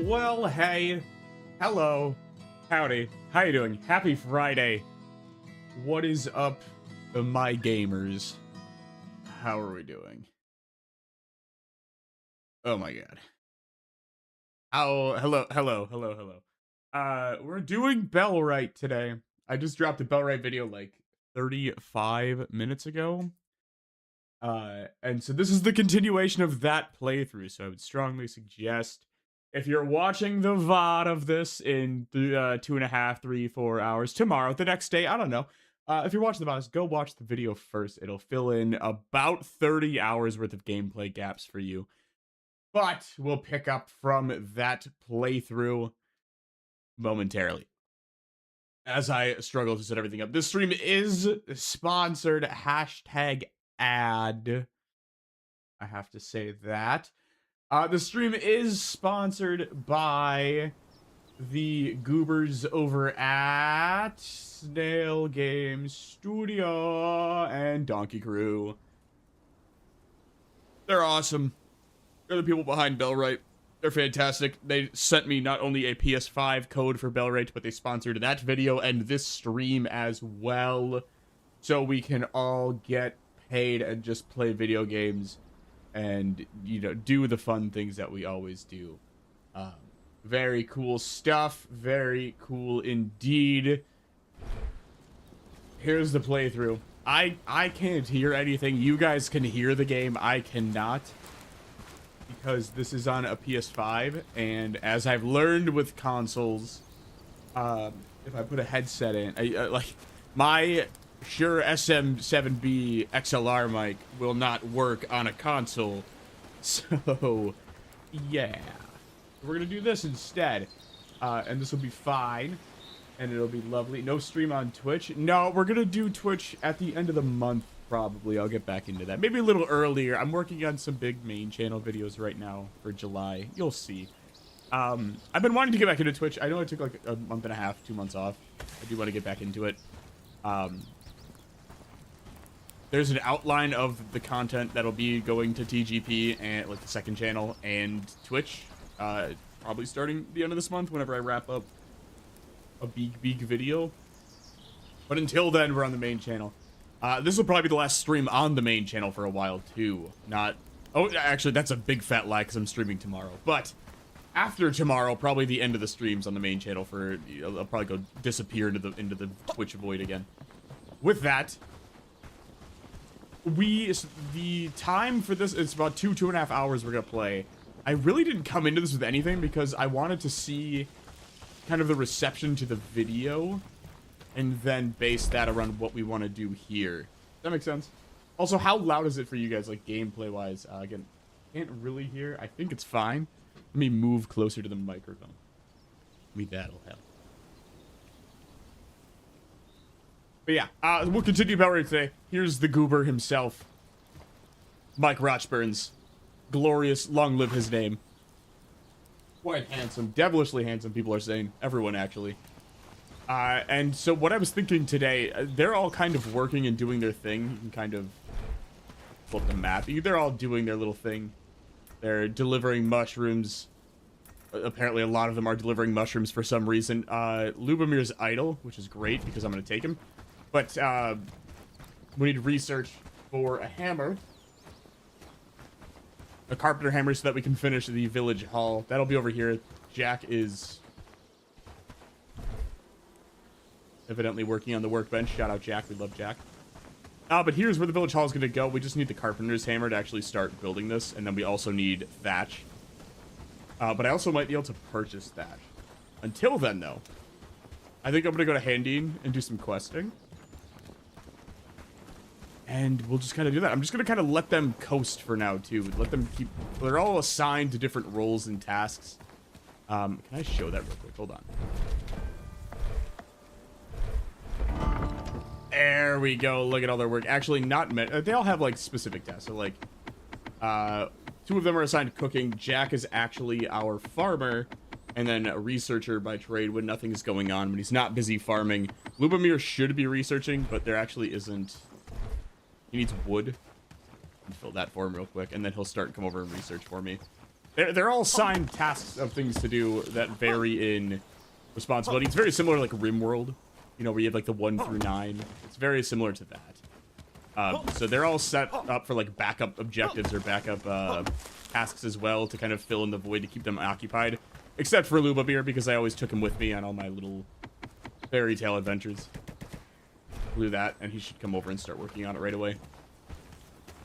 Well, hey, hello, howdy, how you doing? Happy Friday. What is up, my gamers? How are we doing? Oh my god. Hello. We're doing Bellwright today. I just dropped a Bellwright video like 35 minutes ago. And so this is the continuation of that playthrough, so I would strongly suggest if you're watching the VOD of this in 2.5, 3, 4 hours tomorrow, the next day, I don't know. If you're watching the VODs, go watch the video first. It'll fill in about 30 hours worth of gameplay gaps for you. But we'll pick up from that playthrough momentarily as I struggle to set everything up. This stream is sponsored, hashtag ad. I have to say that. The stream is sponsored by the goobers over at Snail Game Studio and Donkey Crew. They're awesome. They're the people behind Bellwright. They're fantastic. They sent me not only a PS5 code for Bellwright, but they sponsored that video and this stream as well. So we can all get paid and just play video games and, you know, do the fun things that we always do. Very cool stuff. Very cool indeed. Here's the playthrough. I can't hear anything. You guys can hear the game. I cannot. Because this is on a PS5. And as I've learned with consoles, if I put a headset in, like, my Shure SM7B XLR mic will not work on a console. So, yeah. We're going to do this instead. And this will be fine. And it'll be lovely. No stream on Twitch. No, we're going to do Twitch at the end of the month, probably. I'll get back into that. Maybe a little earlier. I'm working on some big main channel videos right now for July. You'll see. I've been wanting to get back into Twitch. I know I took like a month and a half, 2 months off. I do want to get back into it. There's an outline of the content that'll be going to TGP and like the second channel and Twitch. Probably starting the end of this month whenever I wrap up a big video. But until then, we're on the main channel. This will probably be the last stream on the main channel for a while too. Not, oh, actually that's a big fat lie because I'm streaming tomorrow. But after tomorrow, probably the end of the streams on the main channel for, I'll probably go disappear into the Twitch void again. With that, the time for this, it's about 2.5 hours we're gonna play. I really didn't come into this with anything because I wanted to see kind of the reception to the video and then base that around what we want to do here. Does that make sense? Also, how loud is it for you guys, like gameplay wise? Again, can't really hear. I think it's fine. Let me move closer to the microphone. Maybe that'll help. But yeah, we'll continue about right today. Here's the goober himself, Mike Rochburns. Glorious, long live his name. Quite handsome, devilishly handsome, people are saying. Everyone, actually. And so what I was thinking today, they're all kind of working and doing their thing. You can kind of flip the map. They're all doing their little thing. They're delivering mushrooms. Apparently, a lot of them are delivering mushrooms for some reason. Lubomir's idle, which is great because I'm going to take him. But we need research for a hammer. A carpenter hammer so that we can finish the village hall. That'll be over here. Jack is evidently working on the workbench. Shout out Jack. We love Jack. But here's where the village hall is going to go. We just need the carpenter's hammer to actually start building this. And then we also need thatch. But I also might be able to purchase thatch. Until then, though, I think I'm going to go to Handine and do some questing. And we'll just kind of do that. I'm just going to kind of let them coast for now, too. Let them keep... They're all assigned to different roles and tasks. Can I show that real quick? Hold on. There we go. Look at all their work. Actually, not... They all have, like, specific tasks. So, like... 2 of them are assigned to cooking. Jack is actually our farmer. And then a researcher by trade when nothing is going on. When he's not busy farming. Lubomir should be researching, but there actually isn't... He needs wood. Fill that for him real quick, and then he'll start and come over and research for me. They're all signed tasks of things to do that vary in responsibility. It's very similar to like RimWorld, you know, where you have like the 1 through 9. It's very similar to that. So they're all set up for like backup objectives or backup tasks as well to kind of fill in the void to keep them occupied. Except for Luba because I always took him with me on all my little fairy tale adventures. Blew that, and he should come over and start working on it right away.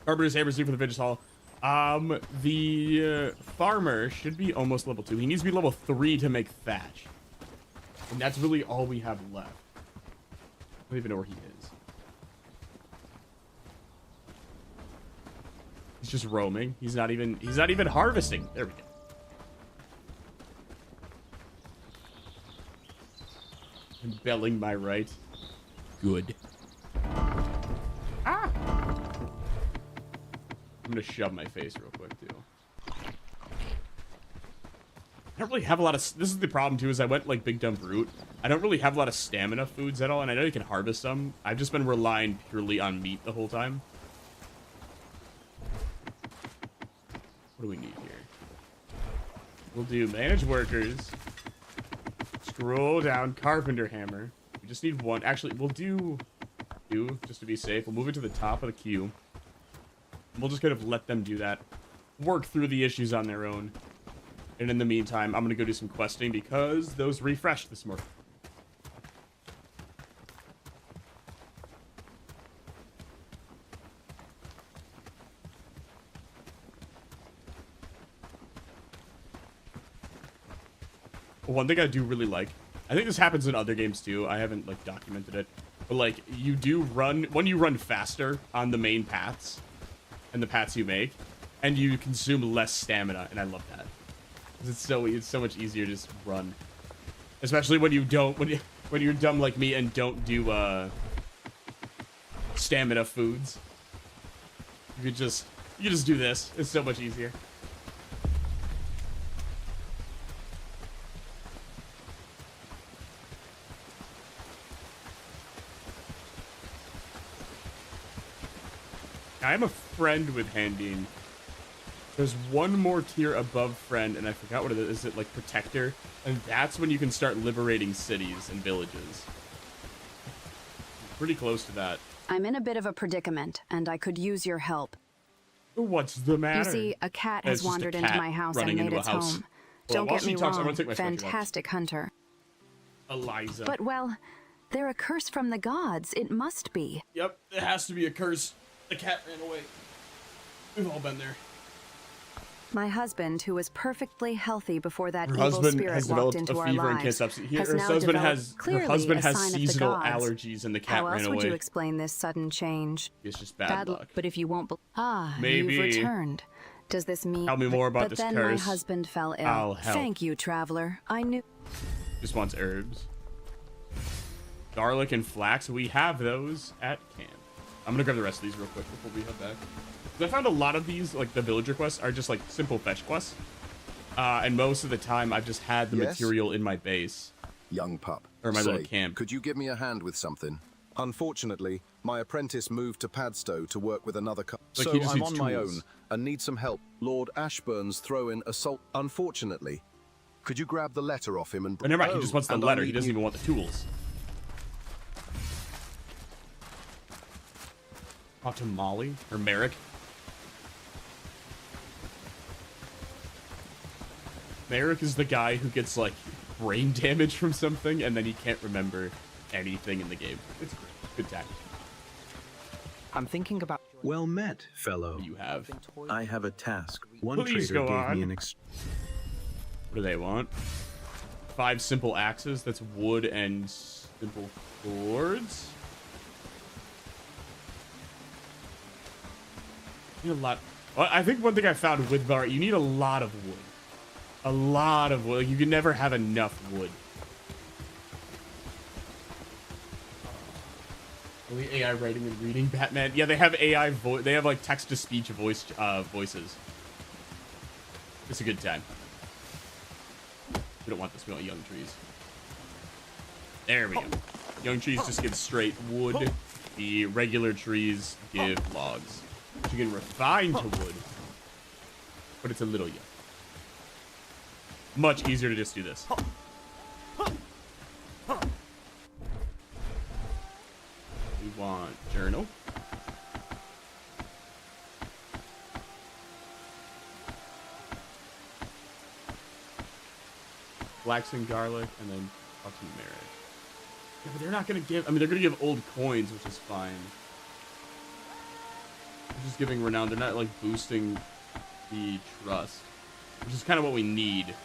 Carpenter's Hammers due for the Vintage Hall. The farmer should be almost level 2. He needs to be level 3 to make thatch. And that's really all we have left. I don't even know where he is. He's just roaming. He's not even harvesting. There we go. I'm belling my right. Good. Ah! I'm gonna shove my face real quick too. I don't really have a lot of. This is the problem too. Is I went like Big Dumb Brute. I don't really have a lot of stamina foods at all, and I know you can harvest some. I've just been relying purely on meat the whole time. What do we need here? We'll do manage workers. Scroll down, carpenter hammer. We just need one. Actually, we'll do two just to be safe. We'll move it to the top of the queue. We'll just kind of let them do that. Work through the issues on their own. And in the meantime, I'm going to go do some questing because those refreshed this morning. One thing I do really like, I think this happens in other games too, I haven't like documented it, but like you do run, when you run faster on the main paths and the paths you make, and you consume less stamina, and I love that. It's so much easier to just run. Especially when you don't, when you're dumb like me and don't do stamina foods. You just do this. It's so much easier. I'm a friend with Handine. There's one more tier above friend, and I forgot what it is. Is it like protector? And that's when you can start liberating cities and villages. Pretty close to that. I'm in a bit of a predicament, and I could use your help. What's the matter? You see, a cat has wandered into my house and made its home. Don't get me wrong, fantastic hunter. Eliza. But, well, they're a curse from the gods. It must be. Yep, it has to be a curse. The cat ran away. We've all been there. My husband, who was perfectly healthy before that evil spirit walked into our lives, her husband has seasonal allergies, and the cat ran away. How else would you explain this sudden change? It's just bad luck. But if you won't, maybe you've returned. Does this mean? Tell me more about this curse. But then my husband fell ill. I'll help. Thank you, traveler. I knew. Just wants herbs. Garlic and flax. We have those at camp. I'm gonna grab the rest of these real quick before we head back. I found a lot of these, like the villager quests, are just like simple fetch quests. And most of the time, I've just had the material in my base. Young pup. Or my little camp. Could you give me a hand with something? Unfortunately, my apprentice moved to Padstow to work with another so I'm on my own and need some help. Lord Ashburn's throw-in assault. Unfortunately, could you grab the letter off him and... But never mind, he just wants the letter. He doesn't even want the tools. Talk to Molly or Merrick. Merrick is the guy who gets like brain damage from something and then he can't remember anything in the game. It's great. Good tactic. I'm thinking about... Well met, fellow. What do you have? I have a task. One Please trader go gave on. me an What do they want? 5 simple axes. That's wood and simple swords. You need a lot. Well, I think one thing I found with Bellwright, you need a lot of wood. A lot of wood. You can never have enough wood. Only AI writing and reading Batman. Yeah, they have AI voice. They have like text-to-speech voices. It's a good time. We don't want this. We want young trees. There we go. Young trees just give straight wood. The regular trees give logs. You can refine to wood, but it's a little young. much easier to just do this. We want journal. Flax and garlic, and then fuck some marriage. Yeah, but they're not gonna give. I mean, they're gonna give old coins, which is fine. They're just giving renown. They're not like boosting the trust, which is kind of what we need.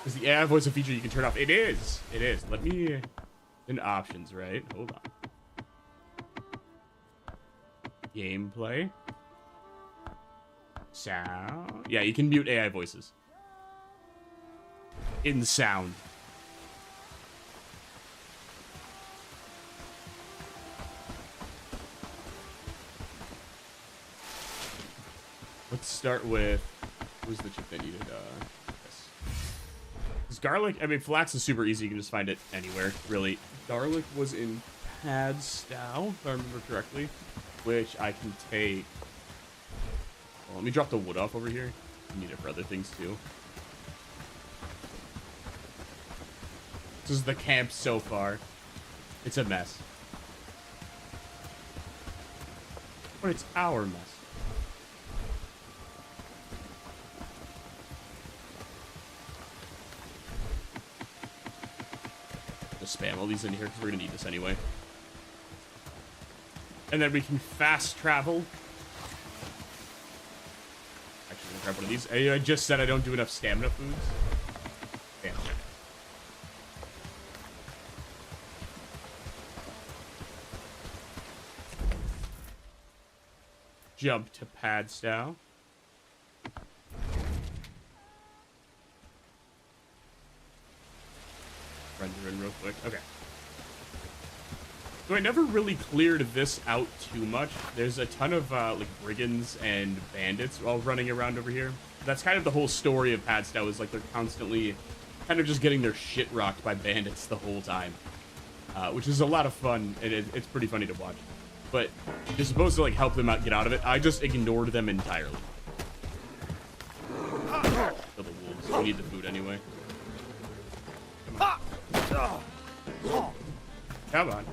Is the AI voice a feature you can turn off? It is. It is. Let me in options, right? Hold on. Gameplay. Sound. Yeah, you can mute AI voices. In sound. Let's start with who's the chip that needed? This. Because garlic, I mean, flax is super easy. You can just find it anywhere, really. Garlic was in Padstow, if I remember correctly, which I can take. Well, let me drop the wood off over here. I need it for other things too. This is the camp so far. It's a mess. But it's our mess. Just spam all these in here because we're gonna need this anyway. And then we can fast travel. Actually, I'm gonna grab one of these. I just said I don't do enough stamina foods. Damn. Jump to Padstow. Render in real quick. Okay. So I never really cleared this out too much. There's a ton of like brigands and bandits all running around over here. That's kind of the whole story of Padstow, is like they're constantly kind of just getting their shit rocked by bandits the whole time, which is a lot of fun, and it's pretty funny to watch. But you're supposed to like help them out, get out of it. I just ignored them entirely. Kill the wolves. We need the food anyway. Come on.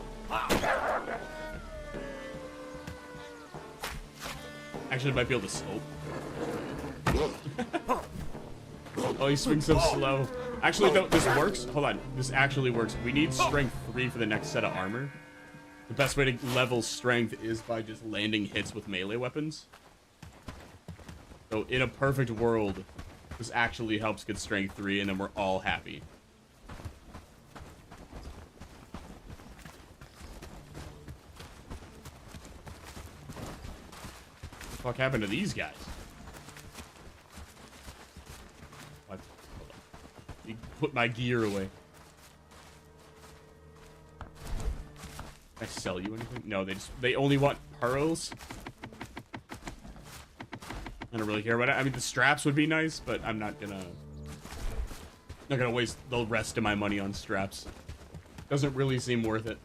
Actually, I might be able to slope. Oh, he swings so slow. Actually, no, this works. Hold on. This actually works. We need strength 3 for the next set of armor. The best way to level strength is by just landing hits with melee weapons. So, in a perfect world, this actually helps get strength 3, and then we're all happy. What the fuck happened to these guys? What? Hold on. You put my gear away. Can I sell you anything? No, they only want pearls. I don't really care about it. I mean, the straps would be nice, but I'm not gonna waste the rest of my money on straps. Doesn't really seem worth it.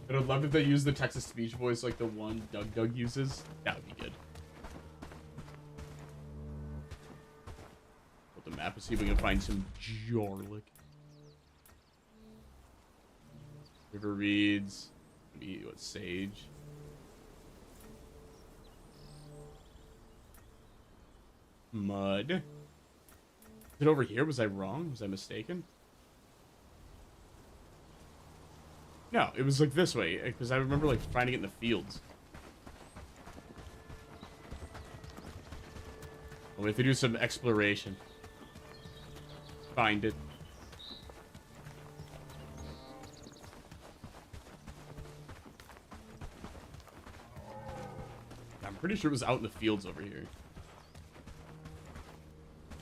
But I'd love if they use the Texas speech voice like the one Doug uses. That would be good. Put the map and see if we can find some garlic. River reeds. Maybe what, sage. Mud. Is it over here? Was I wrong? Was I mistaken? No, it was like this way, because I remember like finding it in the fields. Well, we have to do some exploration. Find it. I'm pretty sure it was out in the fields over here.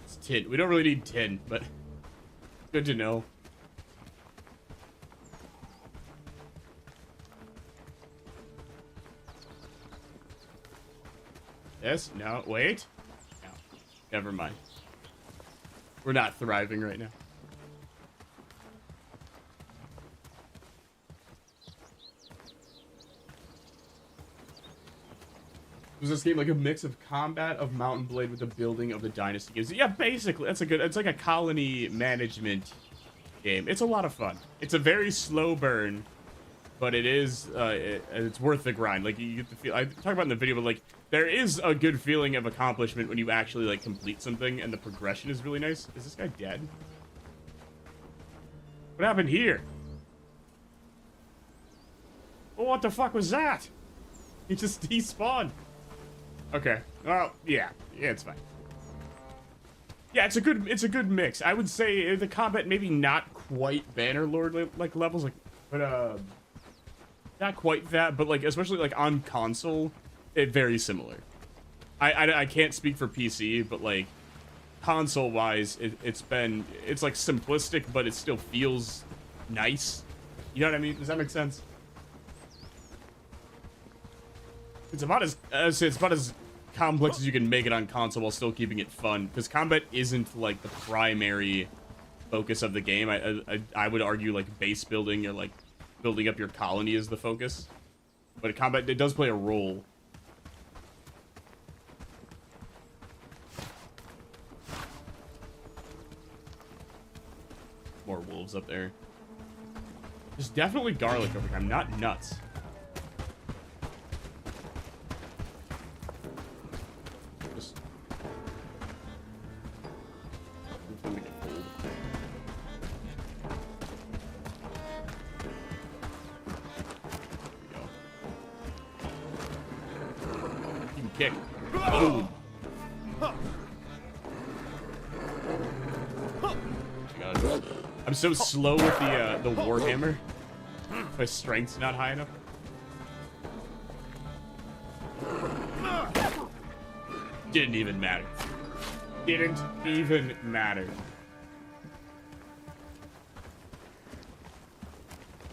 It's tin. We don't really need tin, but good to know. Yes? No? Wait? No. Never mind. We're not thriving right now. Was this game like a mix of combat of Mountain Blade with the building of the Dynasty games? Yeah, basically. That's a good. It's like a colony management game. It's a lot of fun. It's a very slow burn, but it is. It's worth the grind. Like you get the feel. I talk about in the video, but like there is a good feeling of accomplishment when you actually like complete something, and the progression is really nice. Is this guy dead? What happened here? Oh, what the fuck was that? He just despawned. Okay. Well, yeah, it's fine. Yeah, it's a good mix. I would say the combat maybe not quite Bannerlord like levels, like, but not quite that, but like especially like on console, it very similar. I can't speak for PC, but like console wise, it's like simplistic, but it still feels nice. You know what I mean? Does that make sense? It's about as complex as you can make it on console while still keeping it fun, because combat isn't like the primary focus of the game. I would argue like base building or like building up your colony is the focus, but combat, it does play a role. More wolves up there. There's definitely garlic over here. I'm not nuts. Kick. Boom. I'm so slow with the warhammer. My strength's not high enough. Didn't even matter. Didn't even matter.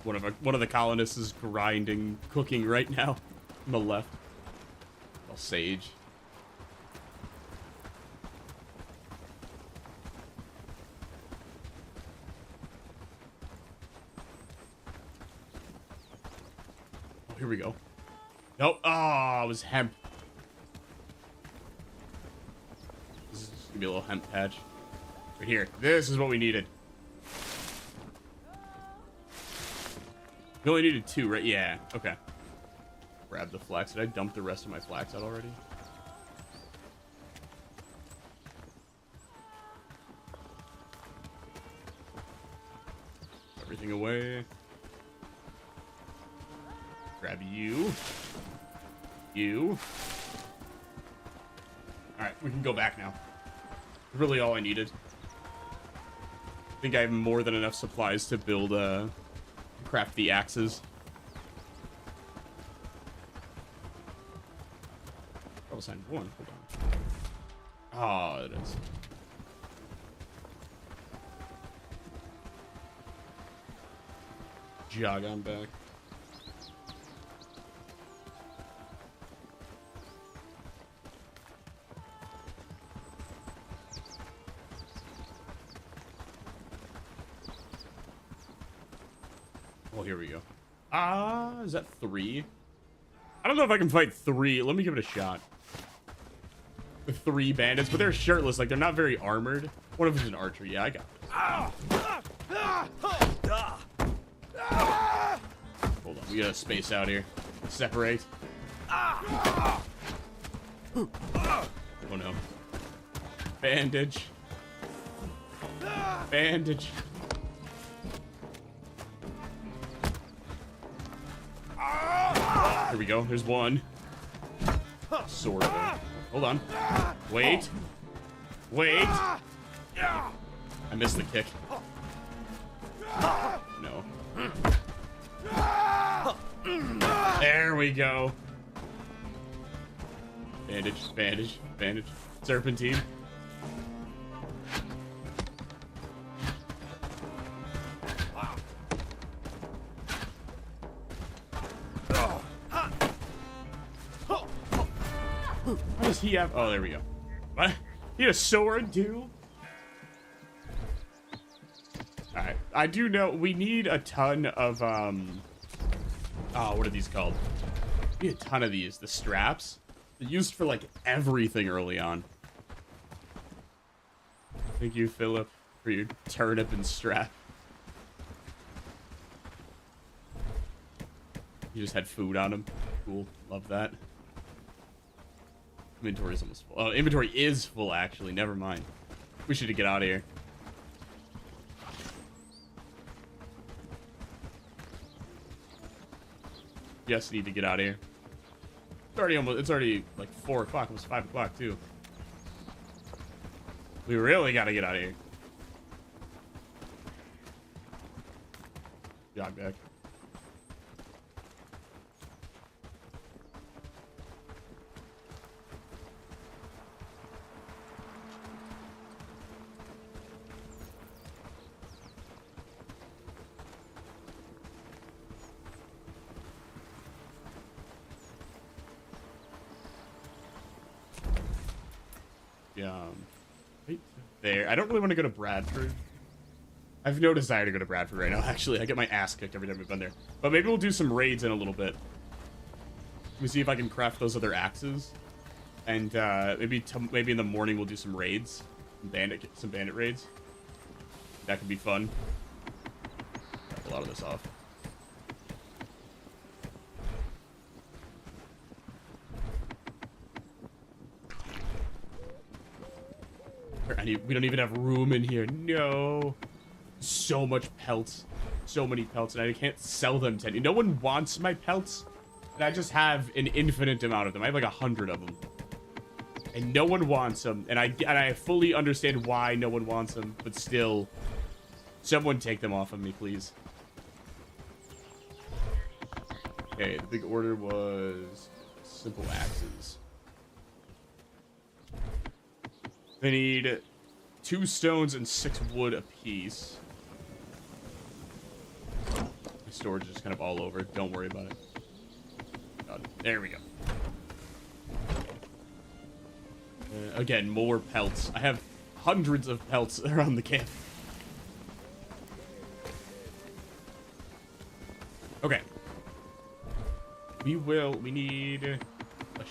One of the colonists is grinding, cooking right now on the left. Sage. Oh, here we go. Nope. Oh, it was hemp. This is gonna be a little hemp patch. Right here. This is what we needed. We only needed 2, right? Yeah. Okay. Grab the flax. Did I dump the rest of my flax out already? Everything away. Grab you. You. Alright, we can go back now. Really all I needed. I think I have more than enough supplies to build, craft the axes. Sign 1. Hold on. Oh, it is. Jog on back. Oh, here we go. Is that 3? I don't know if I can fight 3. Let me give it a shot. The 3 bandits, but they're shirtless, like they're not very armored. One of them's an archer. Yeah, I got this. Hold on, we gotta space out here. Separate. Oh no. Bandage. Bandage. Here we go. There's one. Sort of. Hold on. Wait. Wait. I missed the kick. No. There we go. Bandage, bandage, bandage. Serpentine. What does he have? Oh, there we go. What? He had a sword, too? Alright. I do know we need a ton of, oh, what are these called? We need a ton of these. The straps. used for like everything early on. Thank you, Philip, for your turnip and strap. You just had food on him. Cool. Love that. Inventory is almost full. Oh, inventory is full, actually. Never mind. We should get out of here. Yes, need to get out of here. It's already like 4 o'clock, almost 5 o'clock too. We really gotta get out of here. Jog back. Right there. I don't really want to go to Bradford. I have no desire to go to Bradford right now, actually. I get my ass kicked every time we've been there. But maybe we'll do some raids in a little bit. Let me see if I can craft those other axes. And maybe in the morning we'll do some raids. Some bandit raids. That could be fun. Cut a lot of this off. We don't even have room in here. No. So much pelts. So many pelts, and I can't sell them to any. No one wants my pelts, and I just have an infinite amount of them. I have like 100 of them, and no one wants them. And I fully understand why no one wants them, but still, someone take them off of me, please. Okay, the big order was simple axes. They need 2 stones and 6 wood apiece. My storage is kind of all over. Don't worry about it. God, there we go. Again, more pelts. I have hundreds of pelts around the camp. Okay. We need a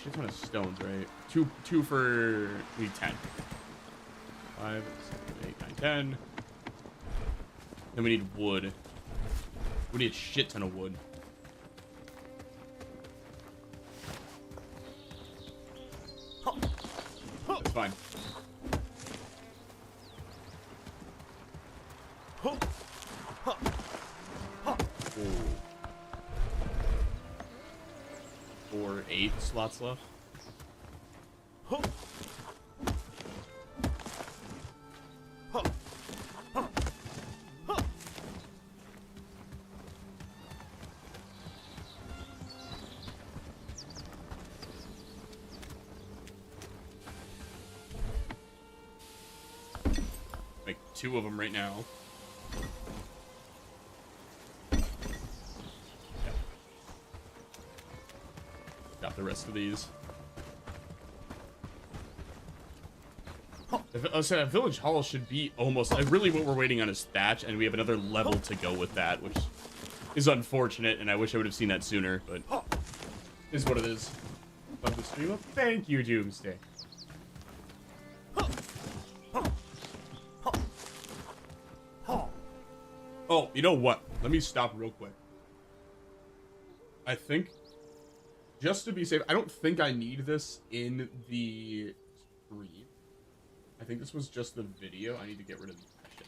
shit ton of stones, right? Two for, we need 10. 5, 7, 8, 9, 10. Then we need wood. We need a shit ton of wood. That's fine. Ooh. 4, 8 slots left. Make 2 of them right now. Got the rest of these. A village hall should be almost... really what we're waiting on is thatch, and we have another level to go with that, which is unfortunate, and I wish I would have seen that sooner, but is what it is. Love the stream up. Thank you, Doomsday. Oh, you know what? Let me stop real quick. I think, just to be safe, I don't think I need this in the stream. I think this was just the video. I need to get rid of the hashtag.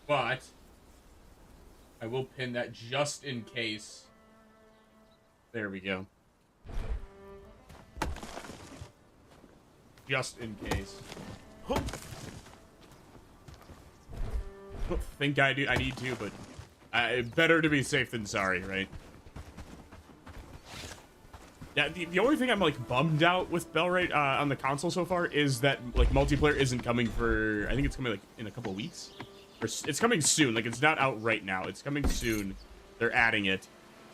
But I will pin that just in case. There we go. Just in case. I don't think I need to, but better to be safe than sorry, right? Yeah, the only thing I'm like bummed out with Bellwright on the console so far is that like multiplayer isn't coming for, I think it's coming like in a couple of weeks, or it's coming soon. Like it's not out right now. It's coming soon. They're adding it,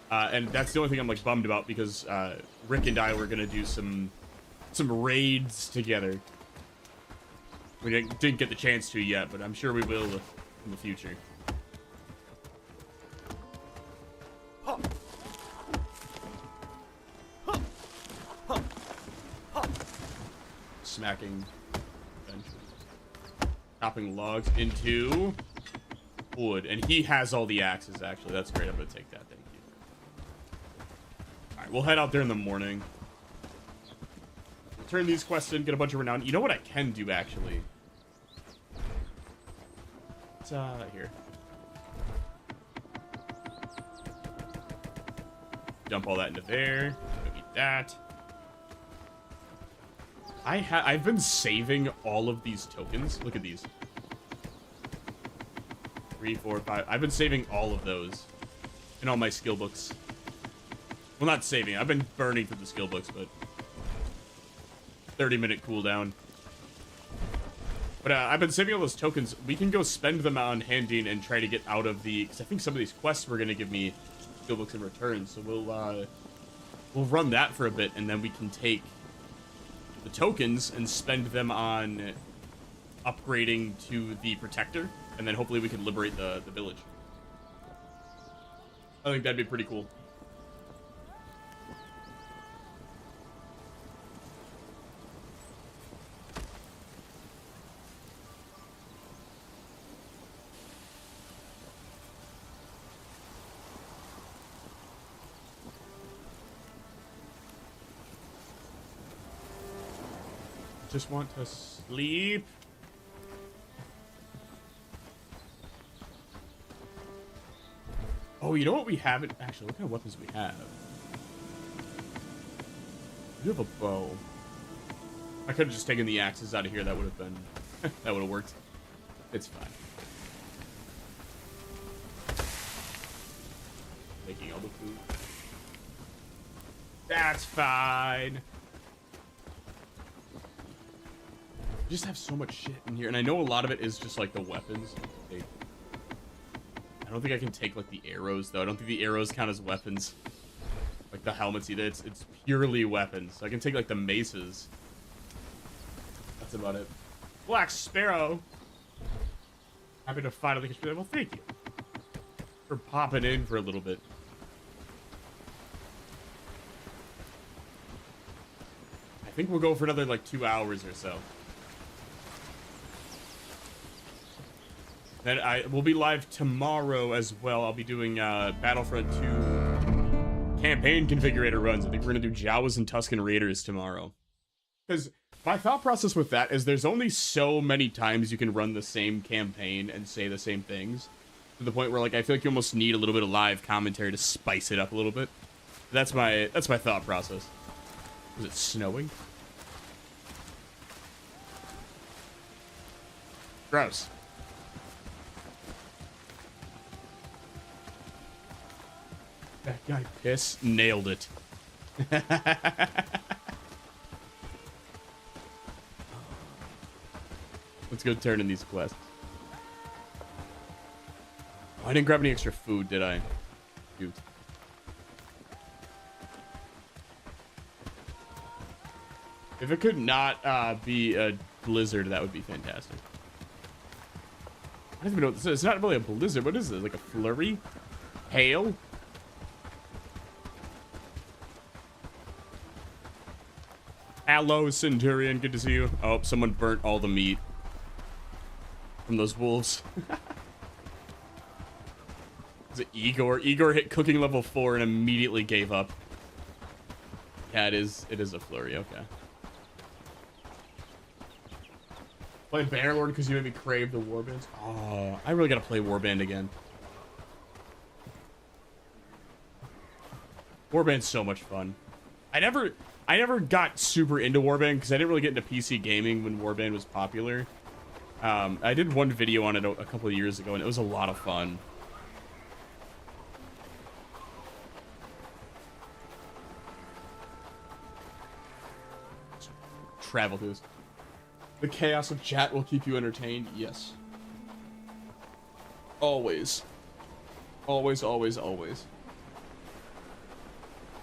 and that's the only thing I'm like bummed about because Rick and I were gonna do some raids together. We didn't get the chance to yet, but I'm sure we will in the future. smacking bench. Chopping logs into wood. And he has all the axes, actually. That's great. I'm going to take that. Thank you. All right, we'll head out there in the morning. Turn these quests in, get a bunch of renown. You know what I can do, actually? It's, here. Dump all that into there. Go eat that. I've been saving all of these tokens. Look at these. 3, 4, 5. I've been saving all of those in all my skill books. Well, not saving. I've been burning through the skill books, but 30-minute cooldown. But I've been saving all those tokens. We can go spend them on handing and try to get out of the... Because I think some of these quests were going to give me skill books in return. So we'll run that for a bit, and then we can take the tokens and spend them on upgrading to the protector, and then hopefully we can liberate the village. I think that'd be pretty cool. Just want to sleep. Oh, you know what we haven't... Actually, what kind of weapons we have? We have a bow. I could have just taken the axes out of here. That would have been... that would have worked. It's fine. Making all the food. That's fine. I just have so much shit in here, and I know a lot of it is just like the weapons. I don't think I can take like the arrows though. I don't think the arrows count as weapons. Like the helmets either. It's purely weapons. So I can take like the maces. That's about it. Black Sparrow. Happy to finally get you. Well, thank you for popping in for a little bit. I think we'll go for another like 2 hours or so. Then I will be live tomorrow as well. I'll be doing Battlefront 2 campaign configurator runs. I think we're going to do Jawas and Tusken Raiders tomorrow. Because my thought process with that is there's only so many times you can run the same campaign and say the same things. To the point where like I feel like you almost need a little bit of live commentary to spice it up a little bit. That's my thought process. Is it snowing? Gross. That guy Piss nailed it. Let's go turn in these quests. Oh, I didn't grab any extra food, did I? Shoot. If it could not be a blizzard, that would be fantastic. I don't even know what this is. It's not really a blizzard. What is it? Like a flurry? Hail? Hello, Centurion. Good to see you. Oh, someone burnt all the meat from those wolves. Is it Igor? Igor hit cooking level 4 and immediately gave up. Yeah, it is a flurry. Okay. Play Bannerlord because you made me crave the warbands. Oh, I really gotta play Warband again. Warband's so much fun. I never got super into Warband because I didn't really get into PC gaming when Warband was popular. I did one video on it a couple of years ago, and it was a lot of fun. Travel to this. The chaos of chat will keep you entertained. Yes. Always. Always, always, always.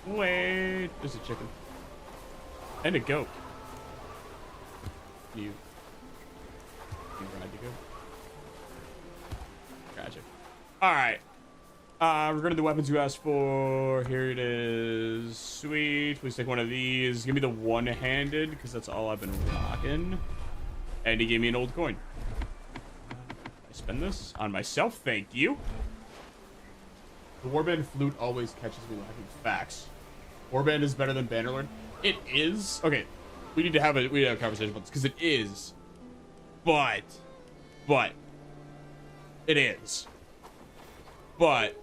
Wait. There's a chicken. And a goat. You ride to go. Tragic. Alright. Regarding the weapons you asked for, here it is. Sweet. Bellwright. Please take one of these. Give me the one-handed, because that's all I've been rocking. And he gave me an old coin. I spend this on myself. Thank you. The Warband flute always catches me lacking. Facts. Warband is better than Bannerlord. It is. Okay, we need to have a conversation about this because it is. But it is. But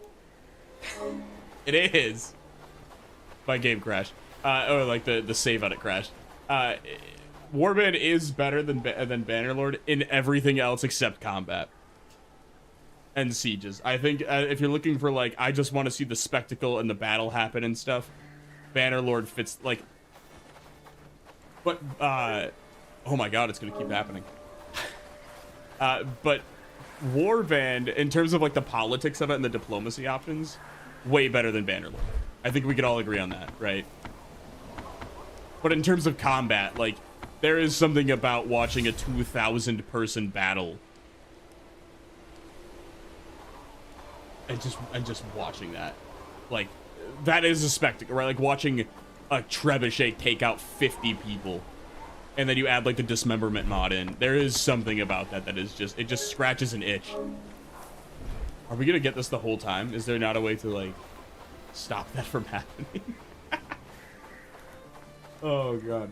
it is. My game crashed. Or like the save on it crashed. Warband is better than Bannerlord in everything else except combat and sieges. I think if you're looking for like, I just want to see the spectacle and the battle happen and stuff, Bannerlord fits like. But oh my god, it's gonna keep happening. But Warband, in terms of like the politics of it and the diplomacy options, way better than Bannerlord. I think we could all agree on that, right? But in terms of combat, like, there is something about watching a 2,000 person battle and just watching that. Like, that is a spectacle, right? Like watching a trebuchet take out 50 people. And then you add like the dismemberment mod in. There is something about that is just, it just scratches an itch. Are we gonna get this the whole time? Is there not a way to like stop that from happening? Oh god.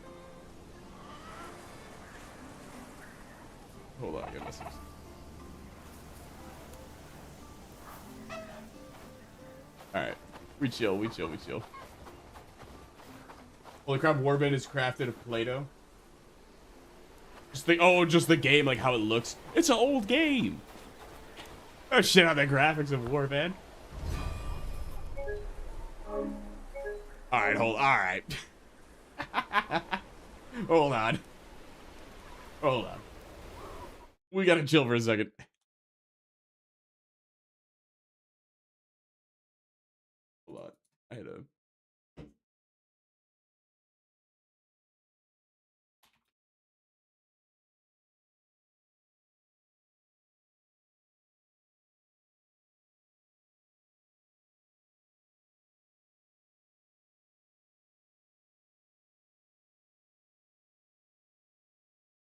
Hold on, I got messages. Alright. We chill. Holy crap, Warband is crafted of Play-Doh. Just the game, like how it looks. It's an old game. Oh shit on the graphics of Warband. Alright, alright. Hold on. We gotta chill for a second. Hold on. I had a...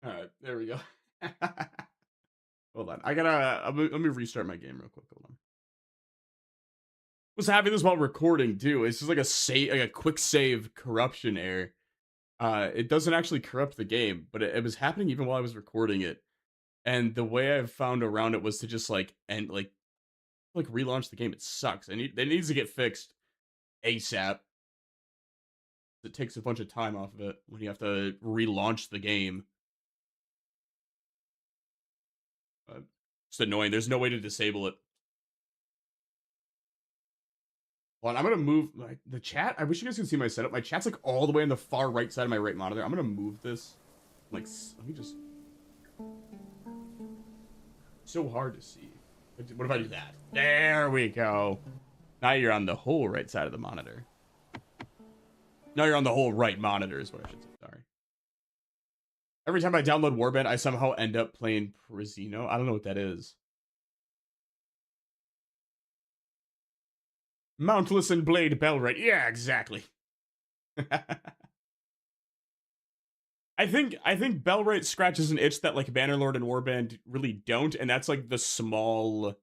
All right, there we go. Hold on, let me restart my game real quick. Hold on. Was having this while recording too. It's just like a quick save corruption error. It doesn't actually corrupt the game, but it was happening even while I was recording it. And the way I've found around it was to just like relaunch the game. It sucks, and it needs to get fixed ASAP. It takes a bunch of time off of it when you have to relaunch the game. It's annoying. There's no way to disable it. Well, I'm gonna move like the chat. I wish you guys could see my setup. My chat's like all the way on the far right side of my right monitor. I'm gonna move this. Like, let me just. So hard to see. What if I do that? There we go. Now you're on the whole right side of the monitor. Now you're on the whole right monitor is what I should say. Sorry. Every time I download Warband, I somehow end up playing Prisino. I don't know what that is. Mountless and Blade Bellwright. Yeah, exactly. I think Bellwright scratches an itch that like Bannerlord and Warband really don't, and that's like the small,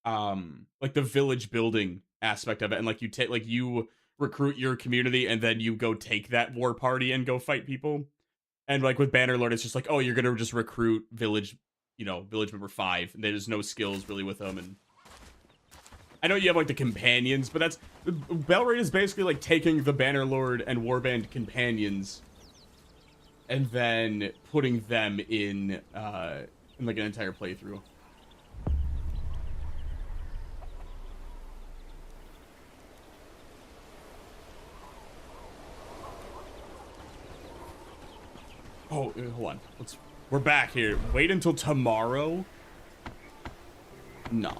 like the village building aspect of it, and like you recruit your community and then you go take that war party and go fight people. And like with Bannerlord, it's just like, oh, you're gonna just recruit village member 5. And there's no skills really with them. And I know you have like the companions, but that's Bellwright is basically like taking the Bannerlord and Warband companions and then putting them in like an entire playthrough. Oh, hold on. We're back here. Wait until tomorrow? Nah.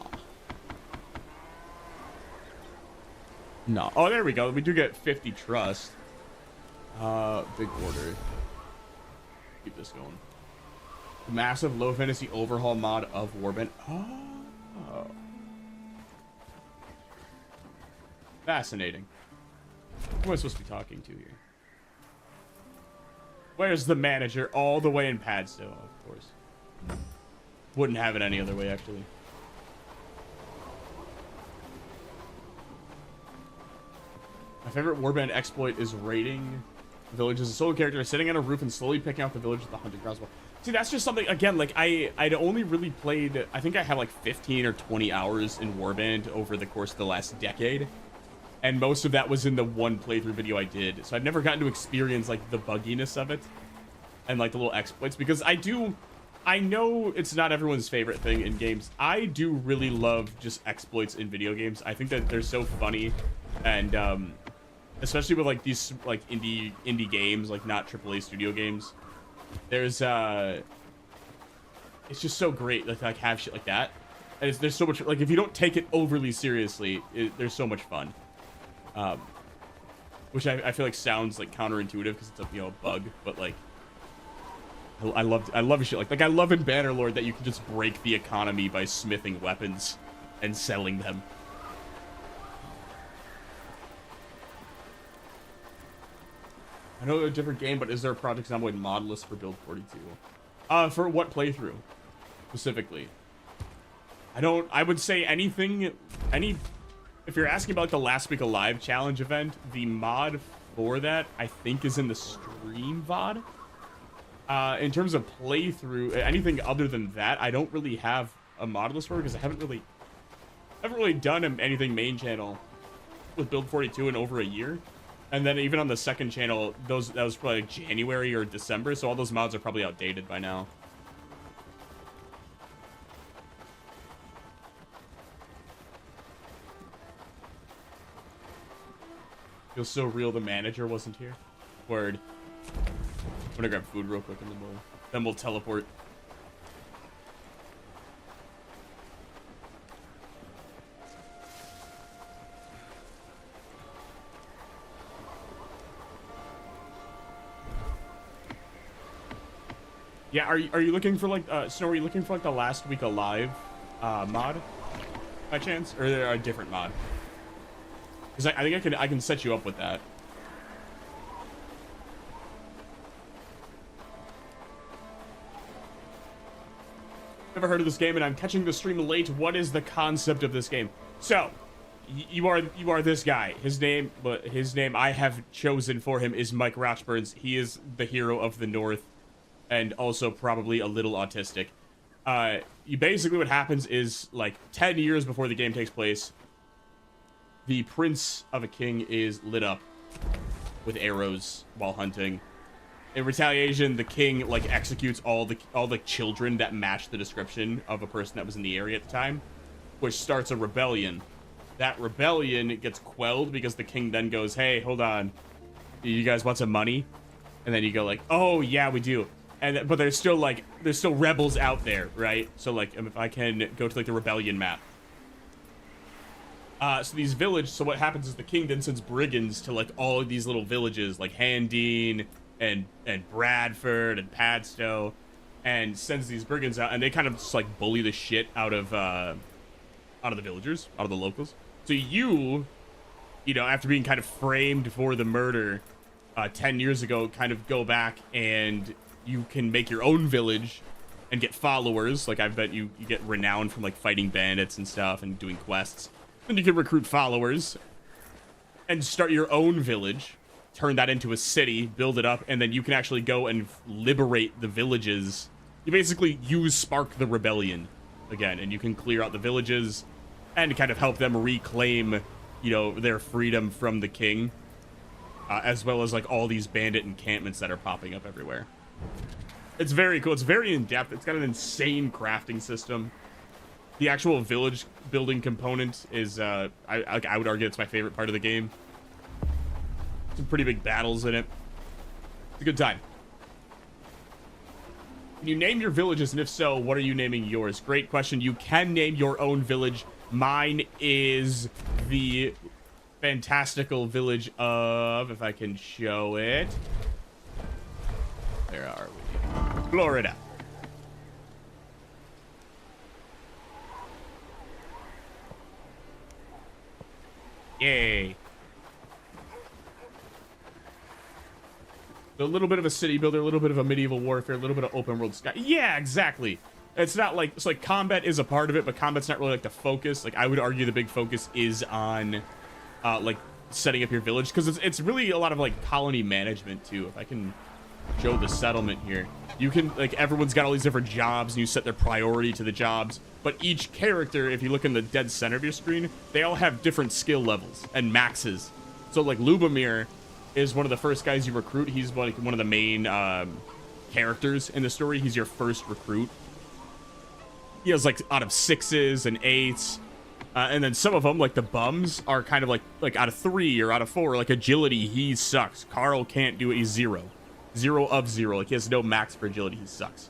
No. Oh, there we go. We do get 50 trust. Big order. Keep this going. Massive low fantasy overhaul mod of Warband. Oh. Fascinating. Who am I supposed to be talking to here? Where's the manager? All the way in Padstow, of course. Wouldn't have it any other way, actually. My favorite warband exploit is raiding villages. A solo character sitting on a roof and slowly picking out the village with a hunting crossbow. See, that's just something, again, like, I'd only really played, I think I had like 15 or 20 hours in warband over the course of the last decade. And most of that was in the one playthrough video I did. So I've never gotten to experience, like, the bugginess of it. And, like, the little exploits. Because I know it's not everyone's favorite thing in games. I do really love just exploits in video games. I think that they're so funny. And, especially with, like, these, like, indie games, like, not AAA studio games. There's, it's just so great, like have shit like that. And there's so much, like, if you don't take it overly seriously, there's so much fun. Which I feel like sounds like counterintuitive because it's a, you know, a bug, but like I love shit like I love in Bannerlord that you can just break the economy by smithing weapons and selling them. I know a different game, but is there a Project Zomboid mod list for Build 42? For what playthrough specifically? I would say anything, if you're asking about like the last week alive challenge event, the mod for that I think is in the stream VOD. In terms of playthrough, anything other than that, I don't really have a mod list for because I haven't really done anything main channel with Build 42 in over a year. And then even on the second channel, that was probably like January or December, so all those mods are probably outdated by now. Feels so real the manager wasn't here. Word. I'm gonna grab food real quick and then we'll teleport. Yeah, are you looking for like Snow, are you looking for like the last week alive mod by chance, or a different mod? Because I think I can set you up with that. Never heard of this game, and I'm catching the stream late. What is the concept of this game? So, you are this guy. His name I have chosen for him is Mike Rochburns. He is the hero of the North, and also probably a little autistic. You basically what happens is like 10 years before the game takes place, the prince of a king is lit up with arrows while hunting. In retaliation, the king like executes all the children that match the description of a person that was in the area at the time, which starts a rebellion. That rebellion gets quelled because the king then goes, "Hey, hold on, you guys want some money?" And then you go like, "Oh yeah, we do." And but there's still rebels out there, right? So like if I can go to like the rebellion map. So what happens is the king then sends brigands to like all of these little villages like Handine and Bradford and Padstow, and sends these brigands out, and they kind of just like bully the shit out of the villagers, out of the locals. So you know, after being kind of framed for the murder 10 years ago, kind of go back and you can make your own village and get followers. Like I bet you get renowned from like fighting bandits and stuff and doing quests. Then you can recruit followers and start your own village, turn that into a city, build it up, and then you can actually go and liberate the villages. You basically use Spark the Rebellion again, and you can clear out the villages and kind of help them reclaim, you know, their freedom from the king, as well as like all these bandit encampments that are popping up everywhere. It's very cool. It's very in-depth. It's got an insane crafting system. The actual village building component is, I would argue it's my favorite part of the game. Some pretty big battles in it. It's a good time. Can you name your villages, and if so, what are you naming yours? Great question. You can name your own village. Mine is the fantastical village of, if I can show it. Where are we? Florida. Yay. A little bit of a city builder, a little bit of a medieval warfare, a little bit of open world sky. Yeah, exactly. It's not like, it's like combat is a part of it, but combat's not really like the focus. Like I would argue the big focus is on like setting up your village, because it's really a lot of like colony management too. If I can show the settlement here, you can, like, everyone's got all these different jobs and you set their priority to the jobs, but each character, if you look in the dead center of your screen, they all have different skill levels and maxes. So like Lubomir is one of the first guys you recruit. He's like one of the main characters in the story. He's your first recruit. He has like out of 6s and 8s, and then some of them, like the bums, are kind of like out of 3 or out of 4. Like agility, he sucks. Carl can't do it. He's 0 of 0. Like he has no max for agility. He sucks.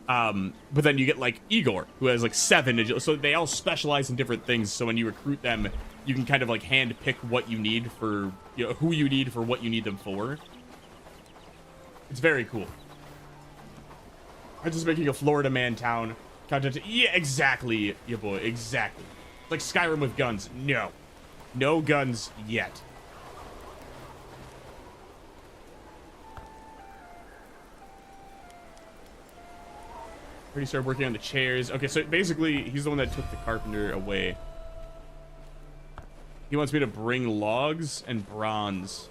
But then you get like Igor, who has like 7 agility. So they all specialize in different things. So when you recruit them, you can kind of like hand pick what you need for, you know, who you need for what you need them for. It's very cool. I'm just making a Florida man town. Content. Yeah, exactly, your boy. Exactly. Like Skyrim with guns. No. No guns yet. Already started working on the chairs. Okay, so basically, he's the one that took the carpenter away. He wants me to bring logs and bronze.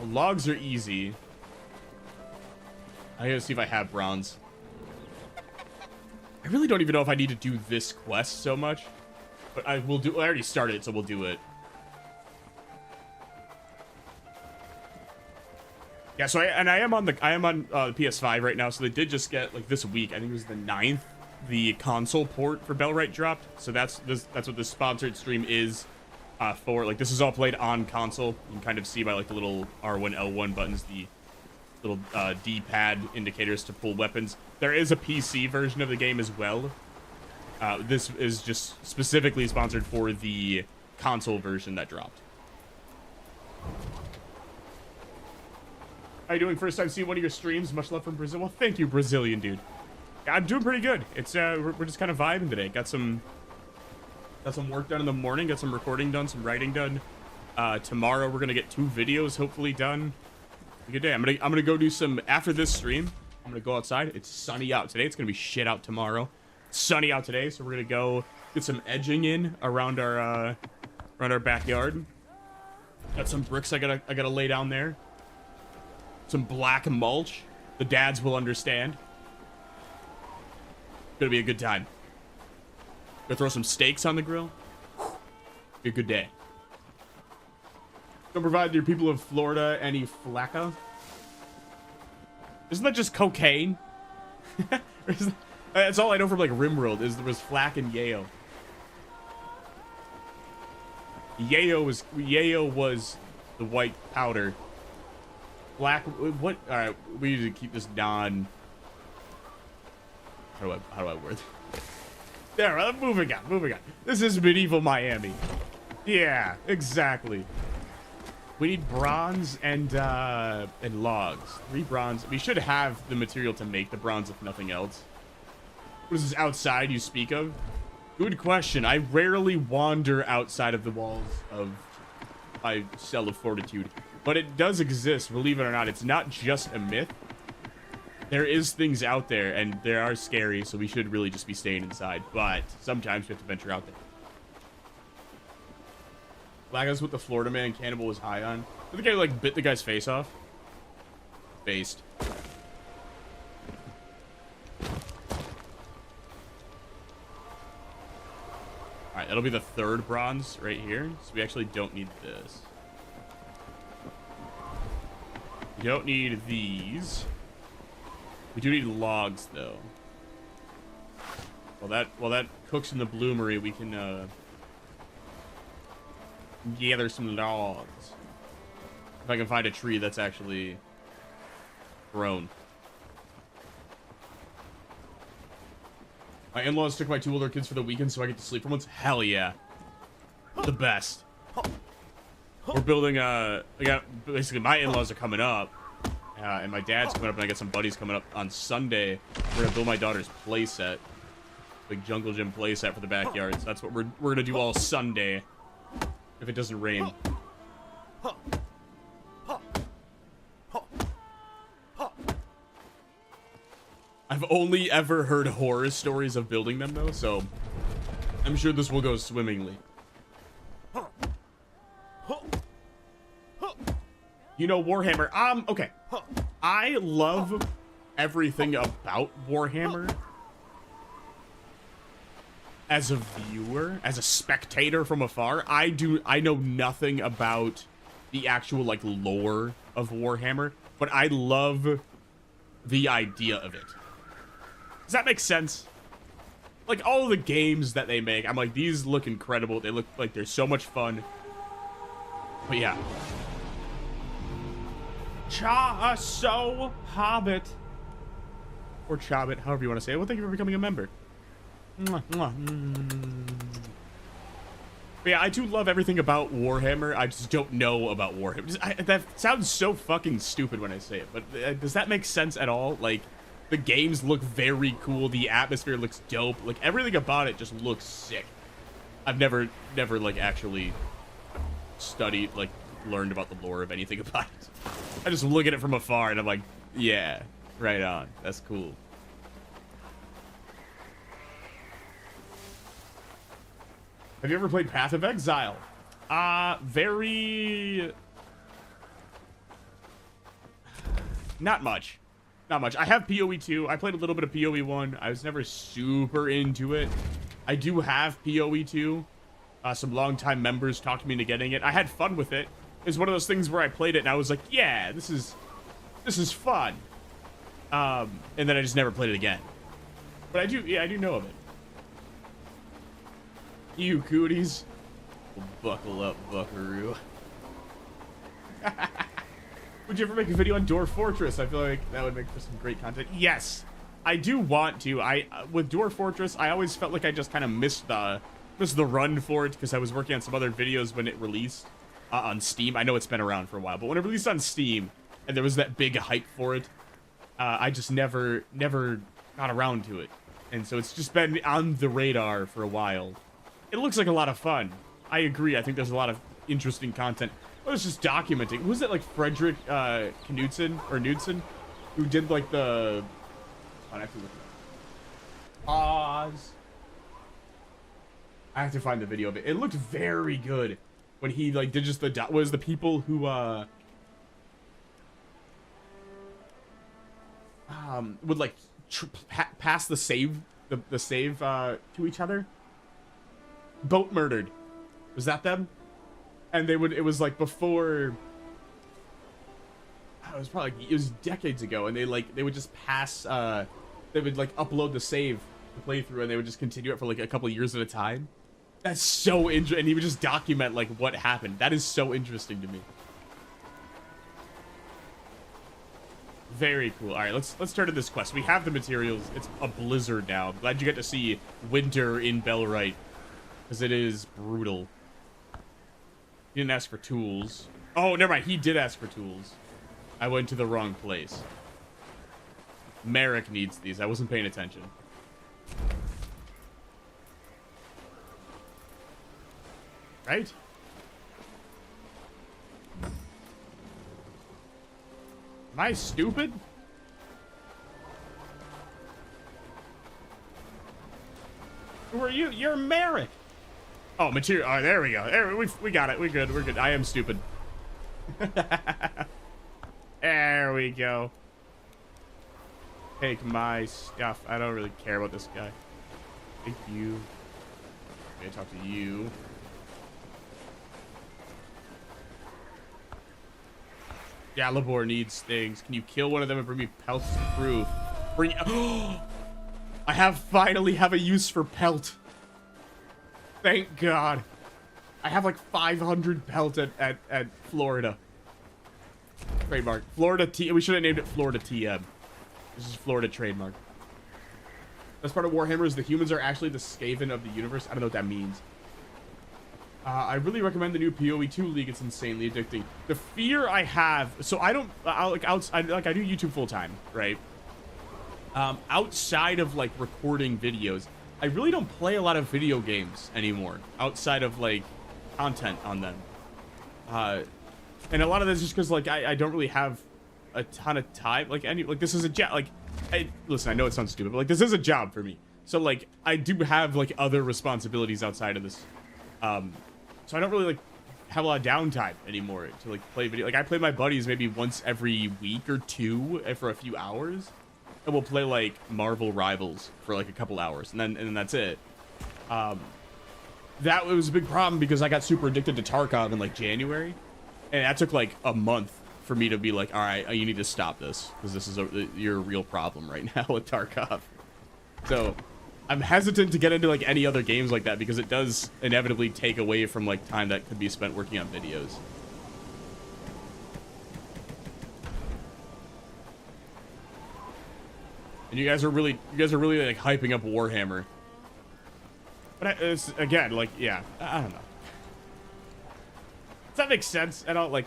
Oh, logs are easy. I gotta see if I have bronze. I really don't even know if I need to do this quest so much, but I will do. I already started it, so we'll do it. Yeah, so I am on PS5 right now. So they did just get, like, this week, I think it was the 9th, the console port for Bellwright dropped. So that's what this sponsored stream is for. Like, this is all played on console. You can kind of see by like the little R1 L1 buttons, the little D-pad indicators to pull weapons. There is a PC version of the game as well. This is just specifically sponsored for the console version that dropped. How you doing? First time seeing one of your streams. Much love from Brazil. Well, thank you, Brazilian dude. Yeah, I'm doing pretty good. It's we're just kind of vibing today. Got some work done in the morning. Got some recording done, some writing done. Tomorrow we're gonna get 2 videos hopefully done. Good day. I'm gonna go do some after this stream. I'm gonna go outside. It's sunny out today. It's gonna be shit out tomorrow. It's sunny out today, so we're gonna go get some edging in around our backyard. Got some bricks I gotta lay down there. Some black mulch. The dads will understand. Gonna be a good time. Gonna throw some steaks on the grill. Be a good day. Don't provide your people of Florida any flakka. Isn't that just cocaine? That's all I know from like Rimworld is there was flak and yayo. Yayo was the white powder. Black, what? All right, we need to keep this non. How do I word it? There, moving on. This is medieval Miami. Yeah, exactly. We need bronze and logs. 3 bronze. We should have the material to make the bronze, if nothing else. What is this outside you speak of? Good question. I rarely wander outside of the walls of my cell of fortitude. But it does exist, believe it or not. It's not just a myth. There is things out there, and they are scary, so we should really just be staying inside. But sometimes we have to venture out there. Black is what the Florida man cannibal was high on. Did the guy, like, bit the guy's face off? Based. Alright, that'll be the 3rd bronze right here. So we actually don't need this. We don't need these. We do need logs, though. While that cooks in the bloomery, we can gather some logs. If I can find a tree that's actually grown. My in-laws took my 2 older kids for the weekend, so I get to sleep for once. Hell yeah, the best. We're building basically my in-laws are coming up, and my dad's coming up, and I got some buddies coming up on Sunday. We're gonna build my daughter's play set, big jungle gym play set for the backyard. So that's what we're gonna do all Sunday, if it doesn't rain. I've only ever heard horror stories of building them though, so I'm sure this will go swimmingly. You know Warhammer. Okay. I love everything about Warhammer. As a viewer, as a spectator from afar, I know nothing about the actual like lore of Warhammer, but I love the idea of it. Does that make sense? Like all the games that they make, I'm like, these look incredible. They look like they're so much fun. But yeah. So Hobbit. Or Chobbit, however you want to say it. Well, thank you for becoming a member. Mwah, mwah. But yeah, I do love everything about Warhammer. I just don't know about Warhammer. That sounds so fucking stupid when I say it, but does that make sense at all? Like, the games look very cool. The atmosphere looks dope. Like, everything about it just looks sick. I've never like, actually studied, like, learned about the lore of anything about it. I just look at it from afar, and I'm like, yeah, right on. That's cool. Have you ever played Path of Exile? Very... Not much. Not much. I have PoE 2. I played a little bit of PoE 1. I was never super into it. I do have PoE 2. Some longtime members talked me into getting it. I had fun with it. It was one of those things where I played it and I was like, yeah, this is fun. And then I just never played it again. But I do know of it. You cooties. Buckle up, buckaroo. Would you ever make a video on Dwarf Fortress? I feel like that would make for some great content. Yes, I do want to. With Dwarf Fortress, I always felt like I just kind of missed the run for it because I was working on some other videos when it released on Steam. I know it's been around for a while, but when it released on Steam and there was that big hype for it, I just never got around to it. And so it's just been on the radar for a while. It looks like a lot of fun. I agree. I think there's a lot of interesting content. I was just documenting. Who was it, like Frederick Knudsen or Knudsen, who did like the? I have to look it up. Pause. I have to find the video of it. It looked very good when he like did just the was the people who would like pass the save the save to each other. Boat murdered. Was that them? And they would, it was like before, it was probably, it was decades ago, and they would just pass, they would like upload the save, the playthrough, and they would just continue it for like a couple years at a time. That's so interesting, and he would just document like what happened. That is so interesting to me. Very cool. All right, let's turn to this quest. We have the materials. It's a blizzard now. I'm glad you get to see winter in Bellwright, because it is brutal. He didn't ask for tools. Oh, never mind. He did ask for tools. I went to the wrong place. Merrick needs these. I wasn't paying attention. Right? Am I stupid? Who are you? You're Merrick. Oh, material. Oh, there we go. There, we got it. We're good. We're good. I am stupid. There we go. Take my stuff. I don't really care about this guy. Thank you. Okay, talk to you. Galabor needs things. Can you kill one of them and bring me pelts to proof? Bring. Oh, I finally have a use for pelt. Thank God. I have like 500 pelt at Florida. Trademark. Florida T. We should have named it Florida TM. This is Florida trademark. Best part of Warhammer is the humans are actually the Skaven of the universe. I don't know what that means. I really recommend the new PoE 2 League. It's insanely addicting. The fear I have, so I don't, I do YouTube full time, right? Outside of like recording videos, I really don't play a lot of video games anymore. Outside of like content on them, and a lot of this is just because like I don't really have a ton of time. Like this is a like listen, I know it sounds stupid, but like this is a job for me. So like I do have like other responsibilities outside of this. So I don't really like have a lot of downtime anymore to like play video. Like I play my buddies maybe once every week or two for a few hours, and we'll play like Marvel Rivals for like a couple hours, and then that's it. That was a big problem because I got super addicted to Tarkov in like January, and that took like a month for me to be like, all right, you need to stop this because this is you're a real problem right now with Tarkov. So I'm hesitant to get into like any other games like that because it does inevitably take away from like time that could be spent working on videos. And you guys are really like hyping up Warhammer. But it's, again, like, yeah, I don't know. Does that make sense at all? Like,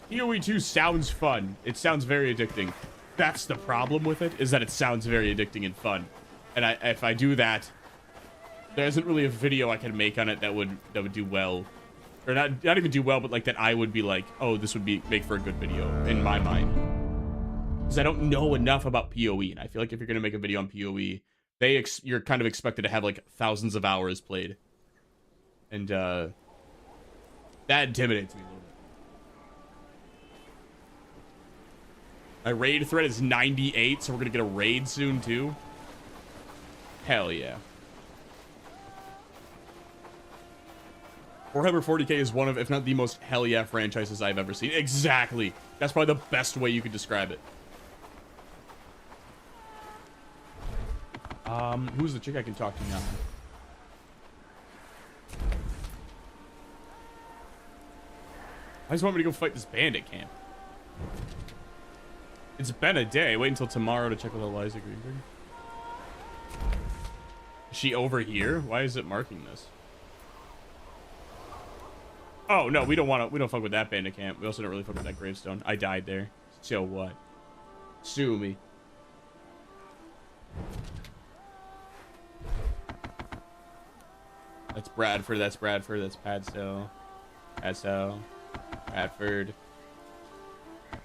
PoE 2 sounds fun. It sounds very addicting. That's the problem with it, is that it sounds very addicting and fun. And if I do that, there isn't really a video I can make on it that would do well. Or not even do well, but like that I would be like, oh, this would make for a good video in my mind. Because I don't know enough about PoE, and I feel like if you're gonna make a video on PoE, you're kind of expected to have like thousands of hours played. And that intimidates me a little bit. My raid threat is 98, so we're gonna get a raid soon too. Hell yeah. Warhammer 40k is one of, if not the most hell yeah franchises I've ever seen. Exactly. That's probably the best way you could describe it. Who's the chick I can talk to now? I just want me to go fight this bandit camp. It's been a day. Wait until tomorrow to check with Eliza Greenberg. Is she over here? Why is it marking this? Oh no, we don't fuck with that bandit camp. We also don't really fuck with that gravestone. I died there. So what? Sue me. That's Bradford, that's Bradford, that's Padstow. Padstow.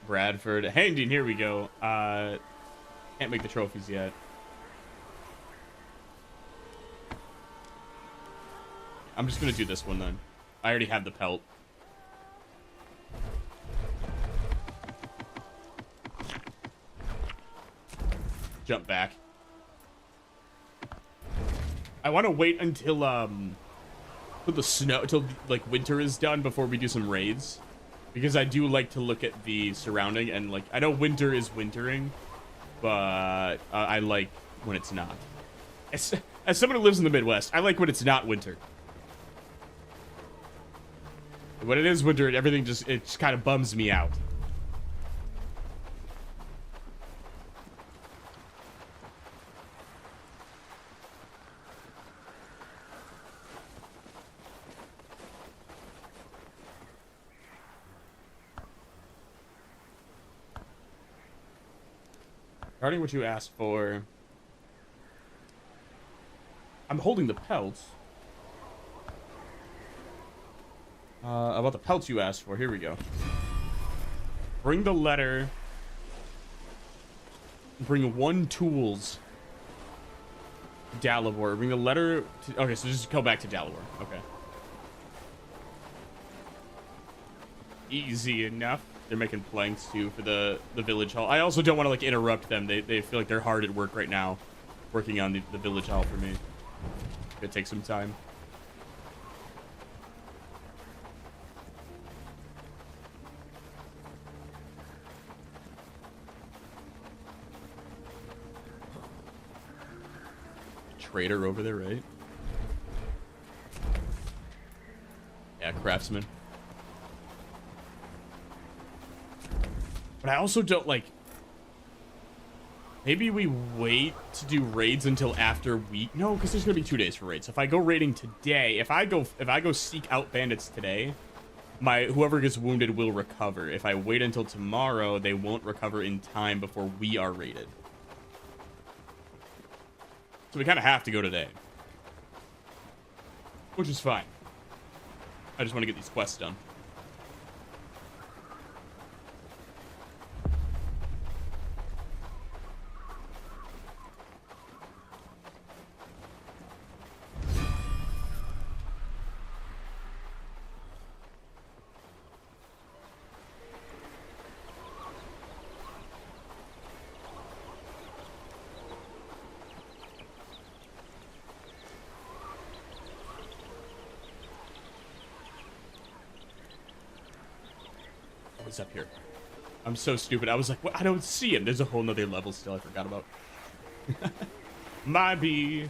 Bradford. Hanging, here we go. Can't make the trophies yet. I'm just gonna do this one then. I already have the pelt. Jump back. I want to wait until the snow, till like winter is done before we do some raids, because I do like to look at the surrounding, and like I know winter is wintering, but I like when it's not. As someone who lives in the Midwest, I like when it's not winter. When it is winter, everything just kind of bums me out. Regarding what you asked for, I'm holding the pelts. About the pelts you asked for, here we go. Bring the letter. Bring 1 tools. Dalivor. Bring the letter to, okay, so just go back to Dalivor. Okay. Easy enough. They're making planks too for the village hall. I also don't want to like interrupt them. They feel like they're hard at work right now, working on the village hall for me. It takes some time. Trader over there, right? Yeah, craftsman. But I also don't like. Maybe we wait to do raids until after week. No, because there's gonna be 2 days for raids. If I go raiding today, if I go seek out bandits today, whoever gets wounded will recover. If I wait until tomorrow, they won't recover in time before we are raided. So we kind of have to go today, which is fine. I just want to get these quests done. he's up here. I'm so stupid. I was like, what? I don't see him. There's a whole nother level still I forgot about. My bee.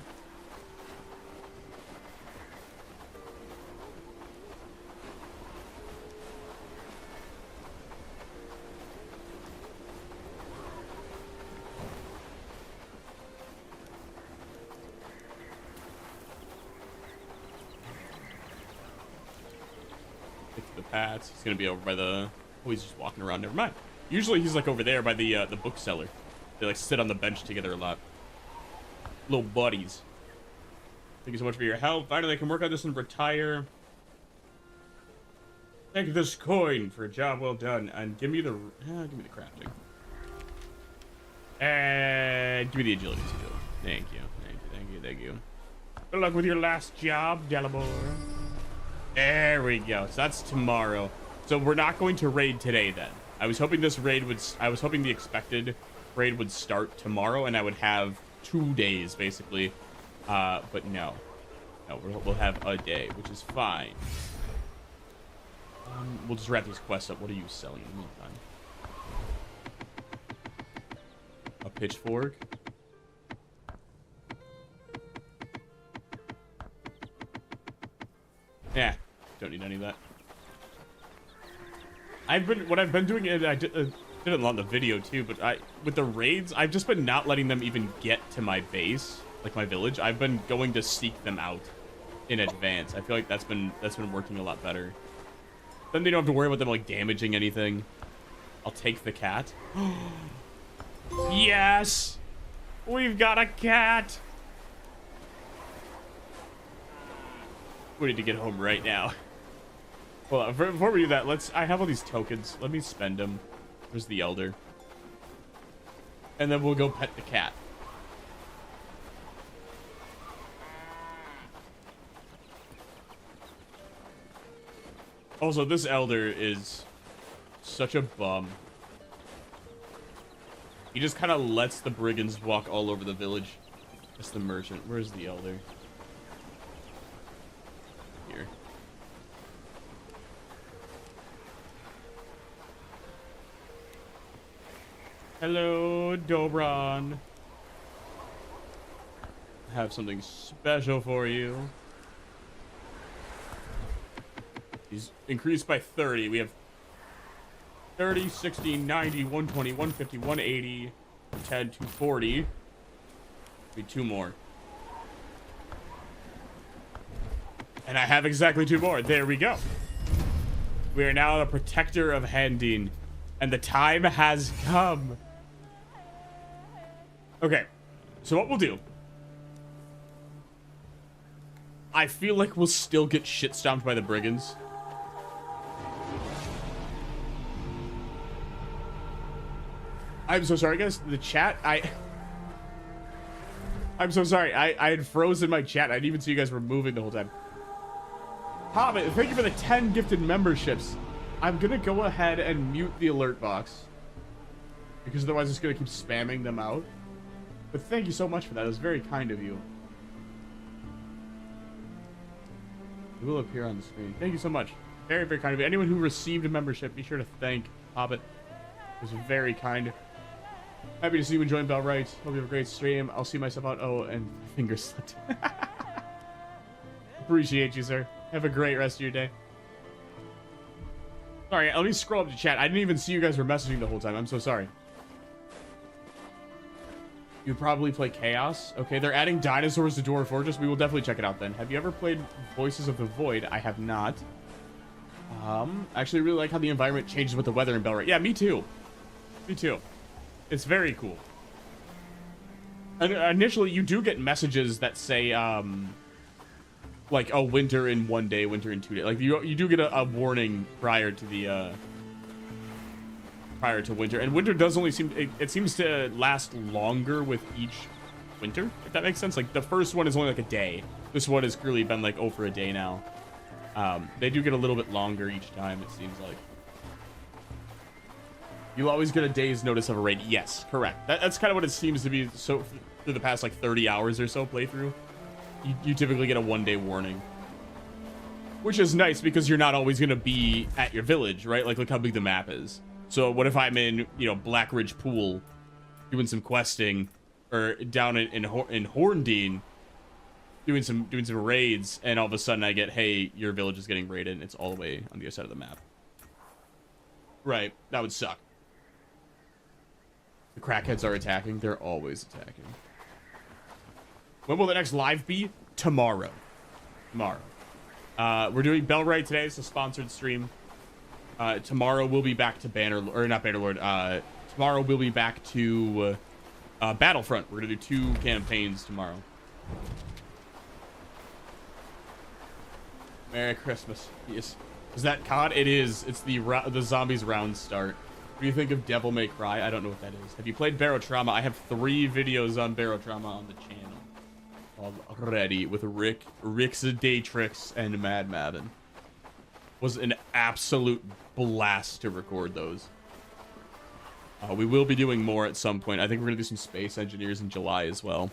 Pats. He's gonna be over by the. Oh, he's just walking around. Never mind. Usually he's like over there by the bookseller. They like sit on the bench together a lot. Little buddies. Thank you so much for your help. Finally, I can work on this and retire. Take this coin for a job well done, and give me the crafting. And give me the agility skill. Thank you. Thank you. Good luck with your last job, Delabor. There we go. So that's tomorrow. So we're not going to raid today then. I was hoping the expected raid would start tomorrow and I would have 2 days basically. But no. No, we'll have a day, which is fine. We'll just wrap these quests up. What are you selling in the meantime? A pitchfork. Yeah. Don't need any of that. What I've been doing, and I did it a lot in the video too, but with the raids, I've just been not letting them even get to my base, like my village. I've been going to seek them out in advance. I feel like that's been working a lot better. Then they don't have to worry about them like damaging anything. I'll take the cat. Yes! We've got a cat! We need to get home right now. Well, before we do that, I have all these tokens. Let me spend them. Where's the elder? And then we'll go pet the cat. Also, this elder is such a bum. He just kind of lets the brigands walk all over the village. That's the merchant. Where's the elder? Here. Hello, Dobron. I have something special for you. He's increased by 30. We have 30, 60, 90, 120, 150, 180, 10, 240. Need 2 more. And I have exactly 2 more. There we go. We are now the protector of Handine. And the time has come. Okay. So what we'll do. I feel like we'll still get shit stomped by the brigands. I'm so sorry, guys. The chat, I'm so sorry. I had frozen my chat. I didn't even see you guys were moving the whole time. Hobbit, thank you for the 10 gifted memberships. I'm gonna go ahead and mute the alert box. Because otherwise it's gonna keep spamming them out. But thank you so much for that. It was very kind of you. It will appear on the screen. Thank you so much. Very, very kind of you. Anyone who received a membership, be sure to thank Hobbit. It was very kind. Happy to see you enjoying Bellwright. Hope you have a great stream. I'll see myself out. Oh, and my fingers slipped. Appreciate you, sir. Have a great rest of your day. Sorry, let me scroll up to chat. I didn't even see you guys were messaging the whole time. I'm so sorry. You probably play Chaos. Okay, they're adding dinosaurs to Dwarf Fortress. We will definitely check it out then. Have you ever played Voices of the Void? I have not. Actually really like how the environment changes with the weather in Bellwright. Yeah, me too. Me too. It's very cool. And initially, you do get messages that say, like, oh, winter in 1 day, winter in 2 days. Like, you do get a warning prior to the, prior to winter. And winter does only seem, it seems to last longer with each winter, if that makes sense. Like, the first one is only like a day. This one has clearly been like over a day now. They do get a little bit longer each time, it seems like. You'll always get a day's notice of a raid. Yes, correct. That's kind of what it seems to be. So through the past like 30 hours or so playthrough, you typically get a 1 day warning. Which is nice because you're not always going to be at your village, right? Like, look how big the map is. So what if I'm in, you know, Black Ridge Pool doing some questing, or down in Horndean doing some raids, and all of a sudden I get, hey, your village is getting raided, and it's all the way on the other side of the map. Right, that would suck. The crackheads are attacking. They're always attacking. When will the next live be? Tomorrow. Tomorrow. We're doing Bellwright today. It's a sponsored stream. Tomorrow we'll be back to not Bannerlord. Tomorrow we'll be back to Battlefront. We're gonna do 2 campaigns tomorrow. Merry Christmas. Yes. Is that COD? It is. It's the zombies round start. What do you think of Devil May Cry? I don't know what that is. Have you played Barotrauma? I have 3 videos on Barotrauma on the channel already with Rixadatrix and Mad Mavin. Was an absolute blast to record those. We will be doing more at some point. I think we're gonna do some Space Engineers in July as well.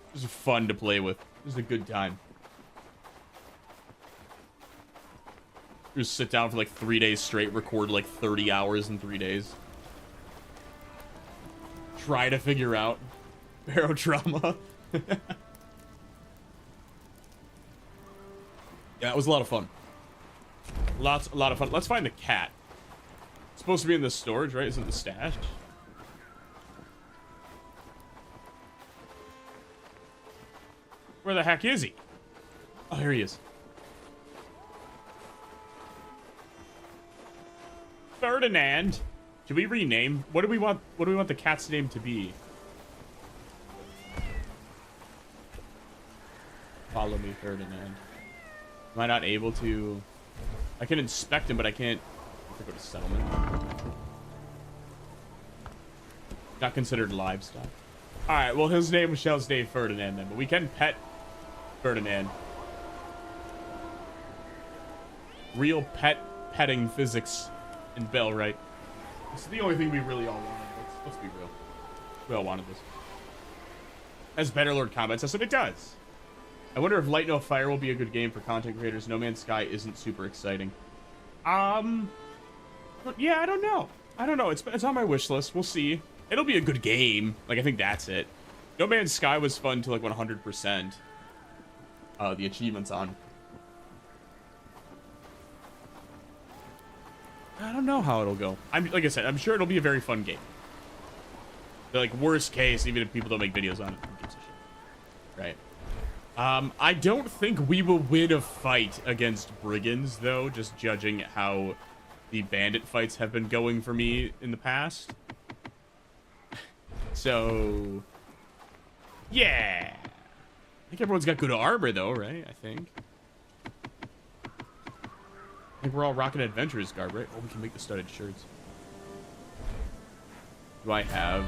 It was fun to play with. It was a good time. Just sit down for like 3 days straight, record like 30 hours in 3 days. Try to figure out Barotrauma. Yeah, it was a lot of fun. A lot of fun. Let's find the cat. It's supposed to be in the storage, right? Isn't the stash? Where the heck is he? Oh, here he is. Ferdinand. Should we rename? What do we want the cat's name to be? Follow me, Ferdinand. Am I not able to? I can inspect him, but I can't. I have to go to settlement. Not considered livestock. All right. Well, his name shall stay Ferdinand then, but we can pet Ferdinand. Real petting physics in Bellwright. This is the only thing we really all wanted. Let's be real. We all wanted this. As Bannerlord comments, that's what it does. I wonder if Light No Fire will be a good game for content creators. No Man's Sky isn't super exciting. Yeah, I don't know. It's on my wish list. We'll see. It'll be a good game. Like, I think that's it. No Man's Sky was fun to like 100%. The achievements on. I don't know how it'll go. Like I said, I'm sure it'll be a very fun game. But like, worst case, even if people don't make videos on it, who gives a shit? Right. I don't think we will win a fight against Brigands, though, just judging how the bandit fights have been going for me in the past. So, yeah. I think everyone's got good armor, though, right? I think we're all rocking Adventurers garb, right? Oh, we can make the studded shirts. Do I have...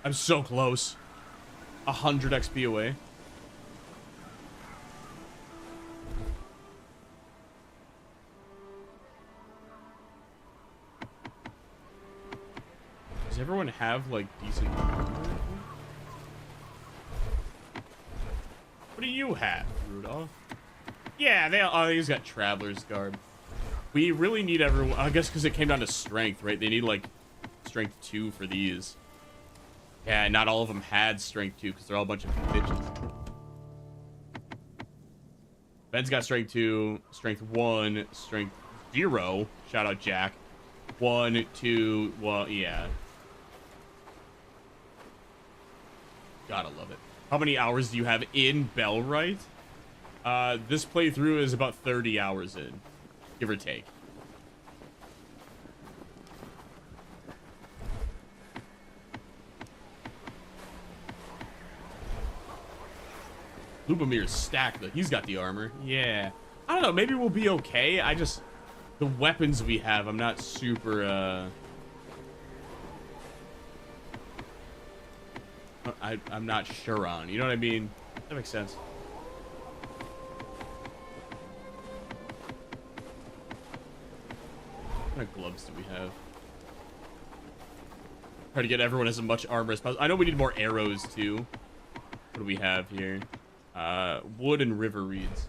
I'm so close. 100 XP away. Does everyone have, like, decent... What do you have, Rudolph? Yeah, he's got Traveler's Garb. We really need everyone... I guess because it came down to strength, right? They need, like, strength 2 for these. Yeah, not all of them had strength 2 because they're all a bunch of bitches. Ben's got strength 2, strength 1, strength 0. Shout out Jack. 1, 2, well, yeah. Gotta love it. How many hours do you have in Bellwright? This playthrough is about 30 hours in, give or take. Lubomir's stacked, though. He's got the armor. Yeah. I don't know. Maybe we'll be okay. The weapons we have, I'm not super, I'm not sure on. You know what I mean? That makes sense. What kind of gloves do we have? Try to get everyone as much armor as possible. I know we need more arrows too. What do we have here? Wood and river reeds.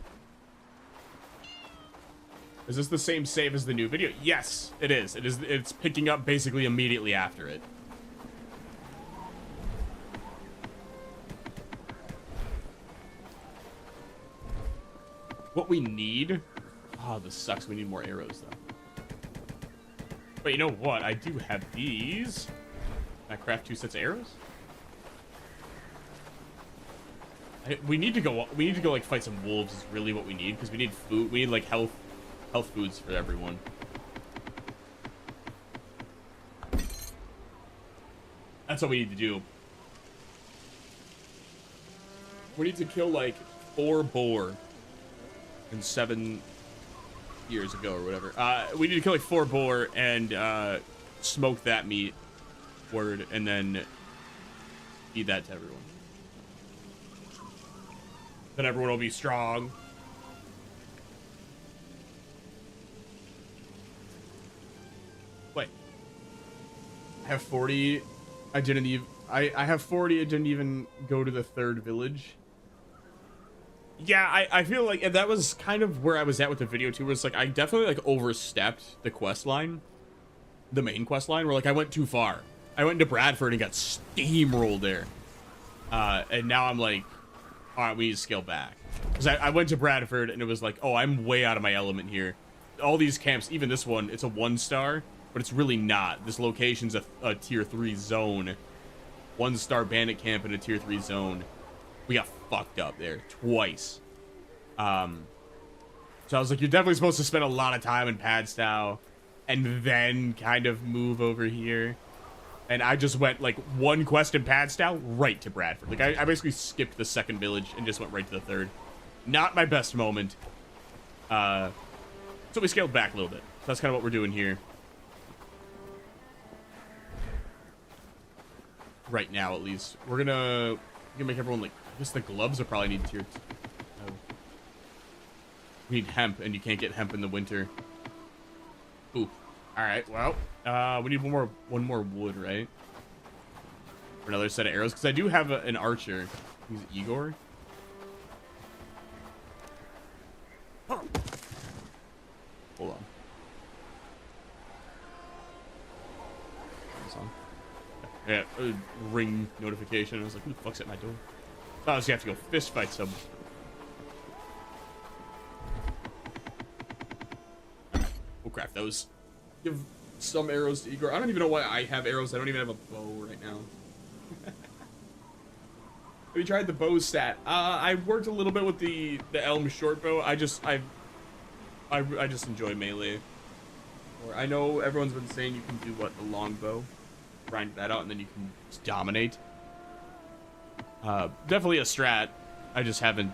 Is this the same save as the new video? Yes, it is. It is. It's picking up basically immediately after it. What we need... Oh, this sucks. We need more arrows, though. But you know what? I do have these. Can I craft 2 sets of arrows? We need to go, like, fight some wolves is really what we need. Because we need food. We need, like, health foods for everyone. That's what we need to do. We need to kill, like, 4 boar. And 7 years ago or whatever. We need to kill like 4 boar and smoke that meat. Word, and then feed that to everyone. Then everyone will be strong. Wait. I have 40. I didn't even. I have 40. I didn't even go to the 3rd village. Yeah, I feel like, and that was kind of where I was at with the video too, where it's like I definitely like overstepped the quest line, the main quest line, where like I went too far. I went into Bradford and got steamrolled there, and now I'm like, all right, we need to scale back, because I went to Bradford and it was like, oh, I'm way out of my element here. All these camps, even this one, it's a 1-star, but it's really not. This location's a tier 3 zone, 1-star bandit camp in a tier 3 zone. We got fucked up there twice. So I was like, you're definitely supposed to spend a lot of time in Padstow and then kind of move over here. And I just went like 1 quest in Padstow right to Bradford. Like I basically skipped the 2nd village and just went right to the 3rd. Not my best moment. So we scaled back a little bit. So that's kind of what we're doing here. Right now, at least. We're gonna make everyone like, I guess the gloves will probably need tier 2. Oh. We need hemp, and you can't get hemp in the winter. Ooh. Alright, well, we need one more wood, right? For another set of arrows, because I do have an archer. Who's Igor? Hold on. Yeah, ring notification. I was like, who the fuck's at my door? Oh, so you have to go fist fight someone. We'll craft those. Give some arrows to Igor. I don't even know why I have arrows. I don't even have a bow right now. We tried the bow stat. I worked a little bit with the Elm short bow. I just enjoy melee. Or I know everyone's been saying you can do what, the long bow, grind that out, and then you can just dominate. Definitely a strat. I just haven't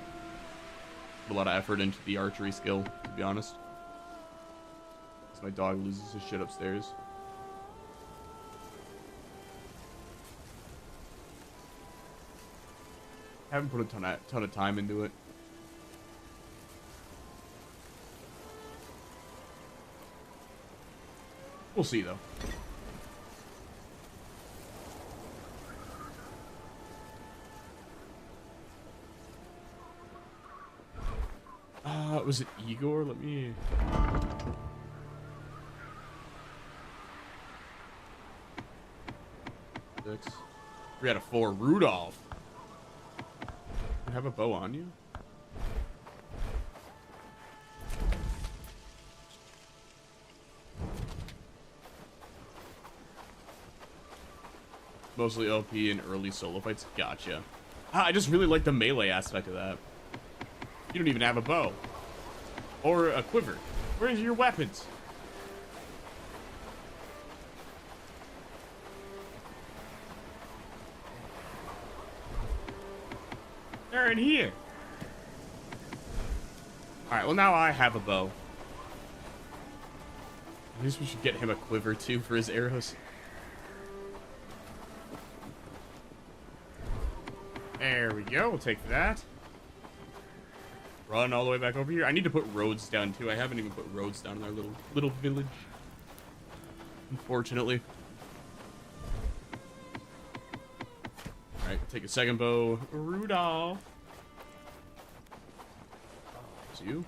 put a lot of effort into the archery skill, to be honest. Because my dog loses his shit upstairs. Haven't put a ton of time into it. We'll see, though. Was it Igor? Let me... Six. 3 out of 4. Rudolph. You have a bow on you? Mostly OP in early solo fights. Gotcha. I just really like the melee aspect of that. You don't even have a bow. Or a quiver. Where's your weapons? They're in here. Alright, well now I have a bow. At least we should get him a quiver too for his arrows. There we go, we'll take that. Run all the way back over here. I need to put roads down too. I haven't even put roads down in our little village. Unfortunately. take a second bow. Rudolph. It's you.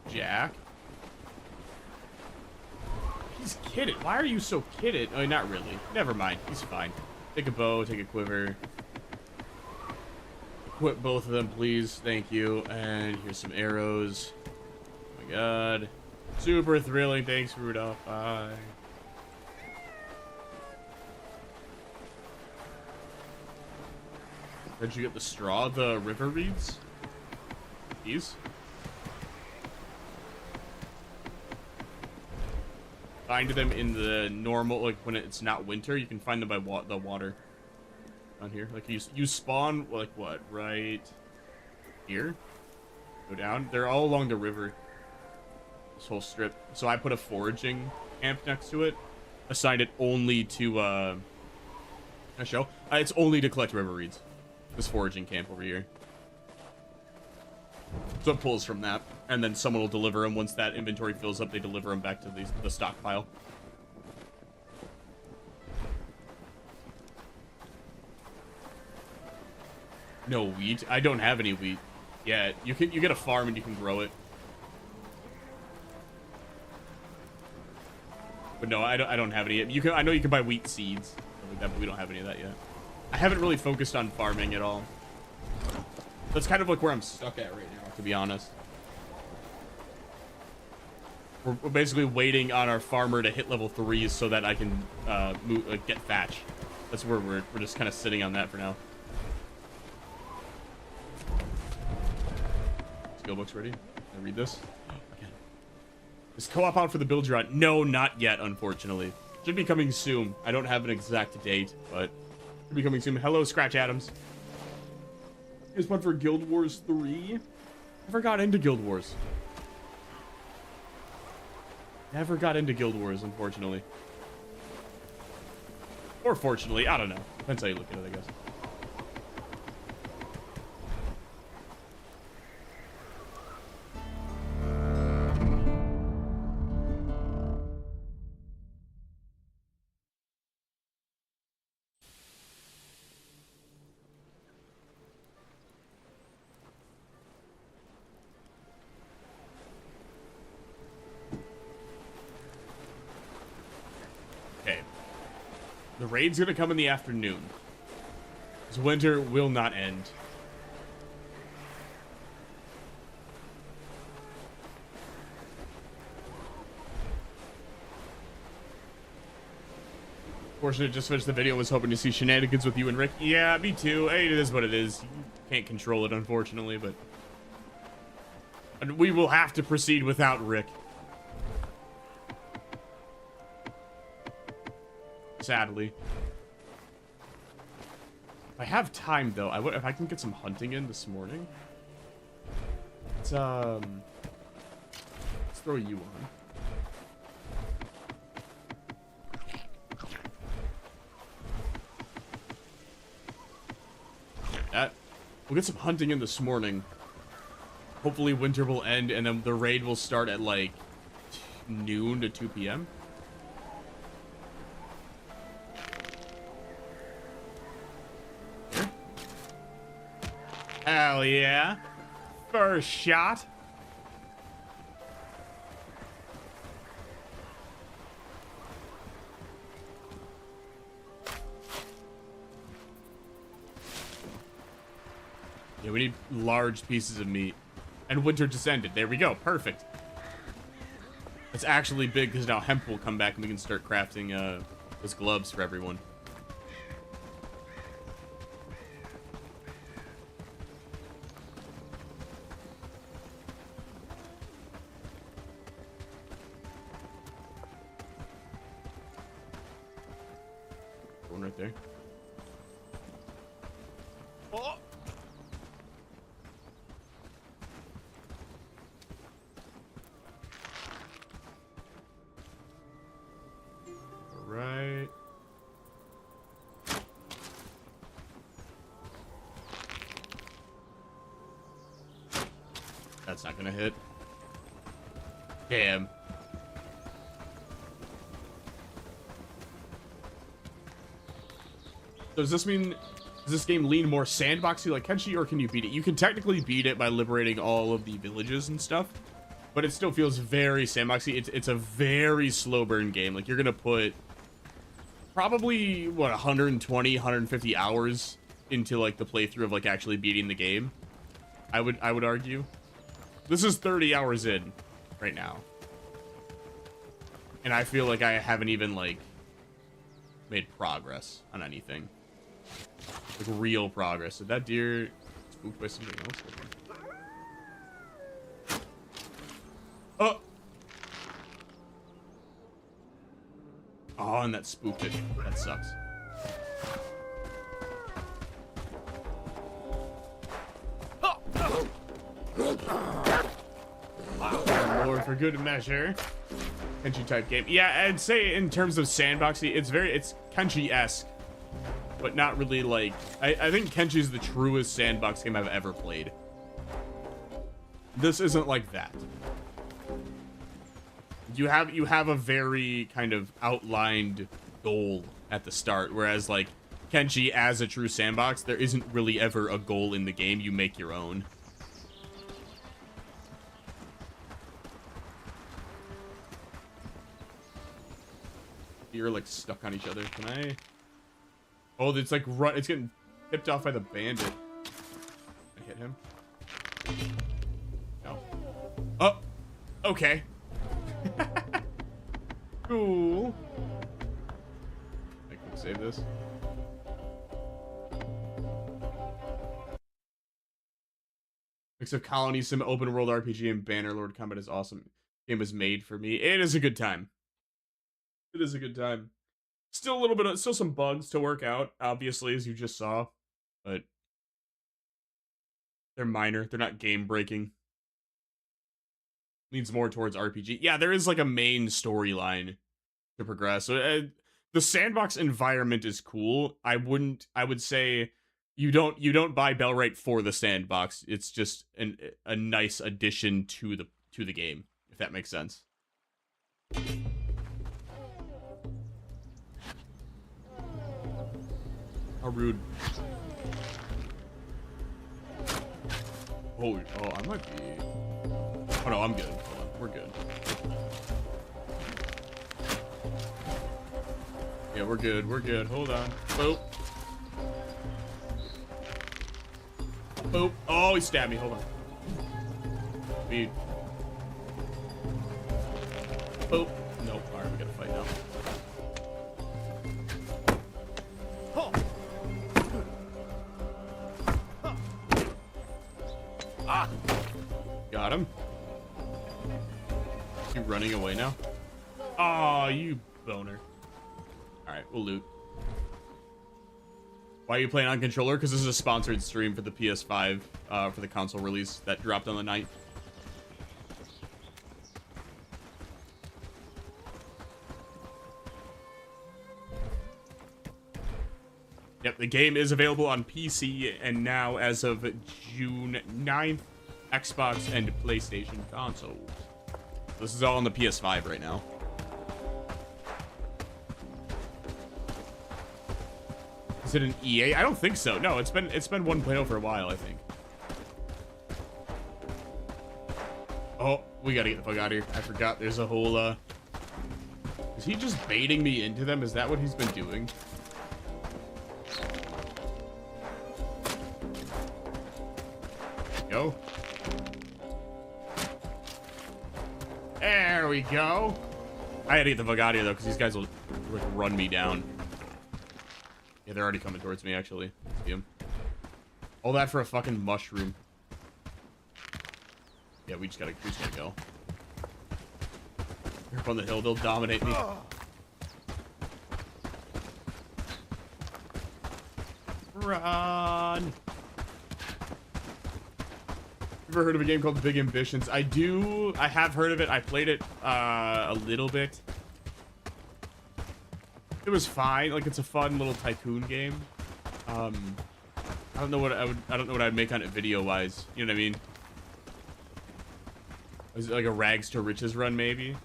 Jack. He's kitted. Why are you so kitted? Oh, not really. Never mind. He's fine. Take a bow, take a quiver. Equip both of them, please. Thank you. And here's some arrows. Oh my god. Super thrilling. Thanks, Rudolph. Bye. Where'd you get the straw? The river reeds? These? Find them in the normal, like when it's not winter, you can find them by the water. On here. Like you spawn, like what, right here? Go down. They're all along the river. This whole strip. So I put a foraging camp next to it. Assigned it only to, it's only to collect river reeds. This foraging camp over here. So it pulls from that, and then someone will deliver them. Once that inventory fills up, they deliver them back to the stockpile. No wheat? I don't have any wheat yet. You get a farm and you can grow it. But no, I don't have any. I know you can buy wheat seeds, stuff like that, but we don't have any of that yet. I haven't really focused on farming at all. That's kind of like where I'm stuck at right now, to be honest. We're basically waiting on our farmer to hit level 3 so that I can get thatch. That's where we're just kind of sitting on that for now. Skill book's ready. Can I read this? Okay. Is co-op out for the build you're on? No, not yet, unfortunately. Should be coming soon. I don't have an exact date, but should be coming soon. Hello, Scratch Adams. Here's one for Guild Wars 3. Never got into Guild Wars. Never got into Guild Wars, unfortunately. Or fortunately, I don't know. Depends how you look at it, I guess. The raid's gonna come in the afternoon. This winter will not end. Fortunate, just finished the video. Was hoping to see shenanigans with you and Rick. Yeah, me too. Hey, it is what it is. You can't control it, unfortunately, but we will have to proceed without Rick. Sadly. If I have time, though, if I can get some hunting in this morning. Let's throw you on. We'll get some hunting in this morning. Hopefully winter will end, and then the raid will start at, like, noon to 2 p.m. Hell yeah. First shot. Yeah, we need large pieces of meat. And winter just ended. There we go. Perfect. It's actually big because now hemp will come back and we can start crafting those gloves for everyone. One right there. Oh! Right. That's not gonna hit. Damn. Does this mean Does this game lean more sandboxy like Kenshi, or can you beat it? You can technically beat it by liberating all of the villages and stuff, but it still feels very sandboxy. It's a very slow burn game. Like, you're gonna put probably, what, 120, 150 hours into, like, the playthrough of, like, actually beating the game. I would argue. This is 30 hours in right now. And I feel like I haven't even, like, made progress on anything. Like, real progress. Did that deer spooked by something else? Oh! Oh, and that spooked it. That sucks. More for good measure. Kenshi type game. Yeah, I'd say in terms of sandboxy, it's Kenshi-esque, but not really like, I think Kenshi is the truest sandbox game I've ever played. This isn't like that. You have a very kind of outlined goal at the start, whereas like Kenshi as a true sandbox, there isn't really ever a goal in the game. You make your own. You're like stuck on each other. Can I? Oh, it's like it's getting tipped off by the bandit. Can I hit him? No. Oh, okay. Cool. I can save this. Mix of colony sim, open world RPG, and Bannerlord combat is awesome. Game was made for me. It is a good time. It is a good time. Still a little bit of, still some bugs to work out, obviously, as you just saw, but they're minor. They're not game breaking. Leans more towards RPG. Yeah, there is like a main storyline to progress. So the sandbox environment is cool. I would say you don't buy Bellwright for the sandbox. It's just a nice addition to the game, if that makes sense. How rude. Oh, I might be. Oh no, I'm good. Hold on, we're good. Yeah, we're good. We're good. Hold on. Boop. Boop. Oh, he stabbed me. Hold on. Speed. Boop. Nope. All right, we gotta fight now. Oh. Ah. Got him. You running away now? Oh, you boner. Alright, we'll loot. Why are you playing on controller? Because this is a sponsored stream for the PS5, for the console release that dropped on the 9th. Yep, the game is available on PC, and now, as of June 9th, Xbox and PlayStation consoles. This is all on the PS5 right now. Is it an EA? I don't think so. No, it's been 1.0 for a while, I think. Oh, we gotta get the fuck out of here. I forgot there's a whole, is he just baiting me into them? Is that what he's been doing? Go. There we go. I had to get the fuck out of here, though, because these guys will, like, run me down. Yeah, they're already coming towards me, actually. See him. All that for a fucking mushroom. Yeah, we just gotta go. They're up on the hill, they'll dominate me. Run! Ever heard of a game called Big Ambitions? I do. I have heard of it. I played it a little bit. It was fine. Like, it's a fun little tycoon game. I don't know what I'd make on it video wise. You know what I mean? Is it like a rags to riches run, maybe?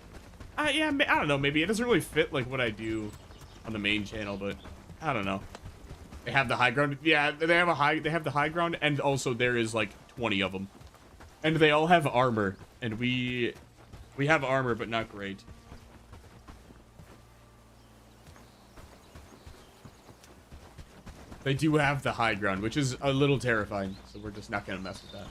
Yeah, I don't know. Maybe it doesn't really fit like what I do on the main channel, but I don't know. They have the high ground. Yeah, they have the high ground, and also there is like 20 of them. And they all have armor, and we have armor, but not great. They do have the high ground, which is a little terrifying, so we're just not gonna mess with that.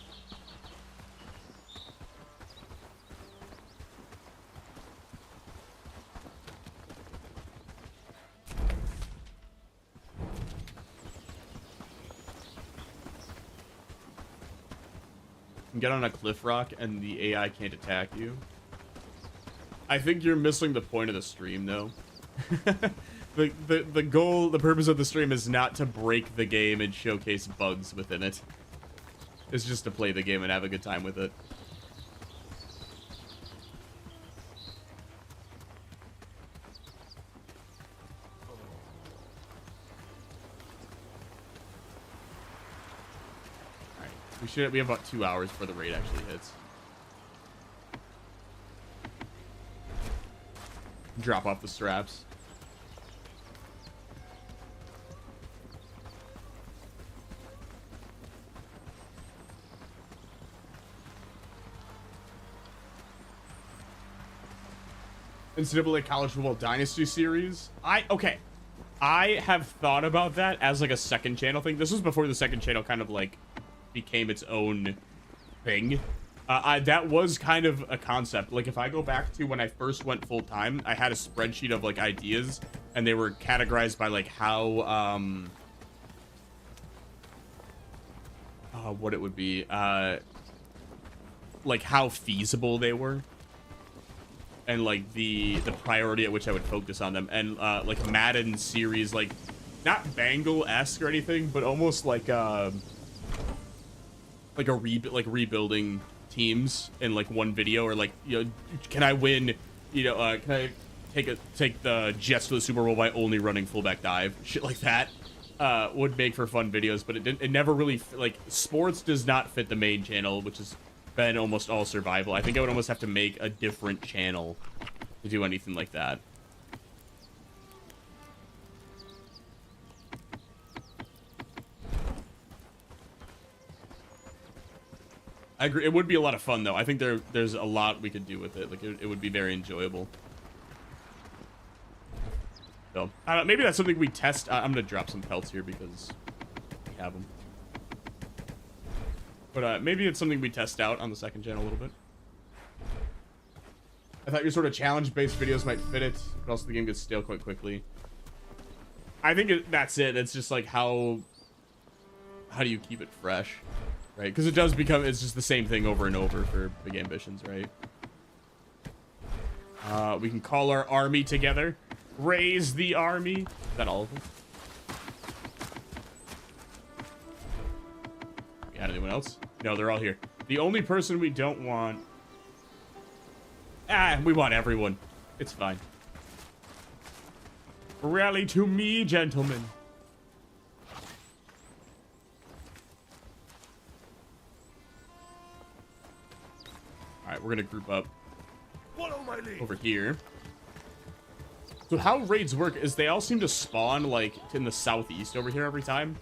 Get on a cliff rock and the AI can't attack you. I think you're missing the point of the stream, though. the goal, the purpose of the stream is not to break the game and showcase bugs within it. It's just to play the game and have a good time with it. We have about 2 hours before the raid actually hits. Drop off the straps. NCAA College Football Dynasty series. I have thought about that as like a second channel thing. This was before the second channel kind of like became its own thing. That was kind of a concept. Like if I go back to when I first went full time, I had a spreadsheet of like ideas, and they were categorized by like how what it would be, like how feasible they were, and like the priority at which I would focus on them. And like Madden series, like not Bangle-esque or anything, but almost like rebuilding teams in like one video, or like, you know, can I win, you know, can I take the Jets to the Super Bowl by only running fullback dive, shit like that. Would make for fun videos, but it never really, like, sports does not fit the main channel, which has been almost all survival. I think I would almost have to make a different channel to do anything like that. I agree. It would be a lot of fun, though. I think there's a lot we could do with it. Like, it would be very enjoyable. So, maybe that's something we test. I'm going to drop some pelts here because we have them. But maybe it's something we test out on the second channel a little bit. I thought your sort of challenge-based videos might fit it, but also the game gets stale quite quickly. I think that's it. It's just like how do you keep it fresh? Right, because it does become, it's just the same thing over and over for big ambitions, right? We can call our army together. Raise the army. Is that all of them? We got anyone else? No, they're all here. The only person we don't want... we want everyone. It's fine. Rally to me, gentlemen. Alright, we're gonna group up over here. So how raids work is they all seem to spawn like in the southeast over here every time.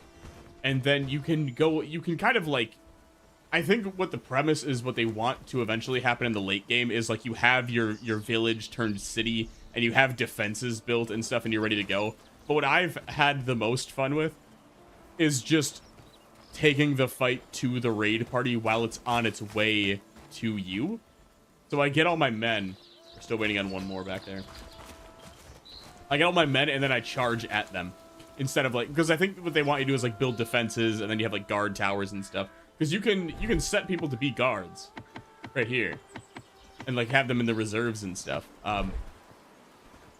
And then you can kind of like, I think what the premise is, what they want to eventually happen in the late game is like you have your village turned city and you have defenses built and stuff and you're ready to go. But what I've had the most fun with is just taking the fight to the raid party while it's on its way to you. So I get all my men. We're still waiting on one more back there. I get all my men and then I charge at them instead of like, because I think what they want you to do is like build defenses and then you have like guard towers and stuff, because you can set people to be guards right here and like have them in the reserves and stuff.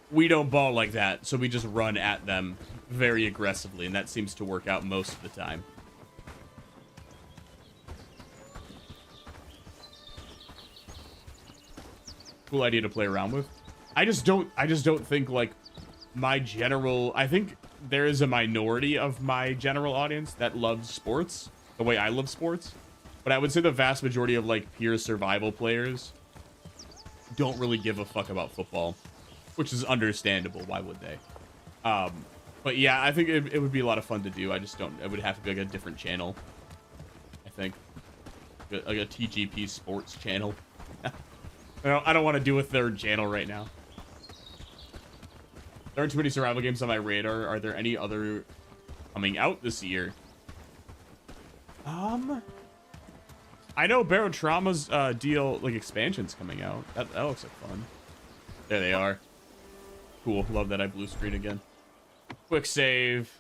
We don't ball like that, so we just run at them very aggressively, and that seems to work out most of the time. Cool idea to play around with. I just don't think like my general, I think there is a minority of my general audience that loves sports the way I love sports, but I would say the vast majority of like pure survival players don't really give a fuck about football, which is understandable. Why would they? But But yeah, I think it would be a lot of fun to do. I just don't. It would have to be like a different channel. I think like a TGP Sports channel. I don't want to do a third channel right now. There aren't too many survival games on my radar. Are there any other coming out this year? I know Barotrauma's deal, like, expansion's coming out. That looks like fun. There they are. Cool. Love that I blue screen again. Quick save.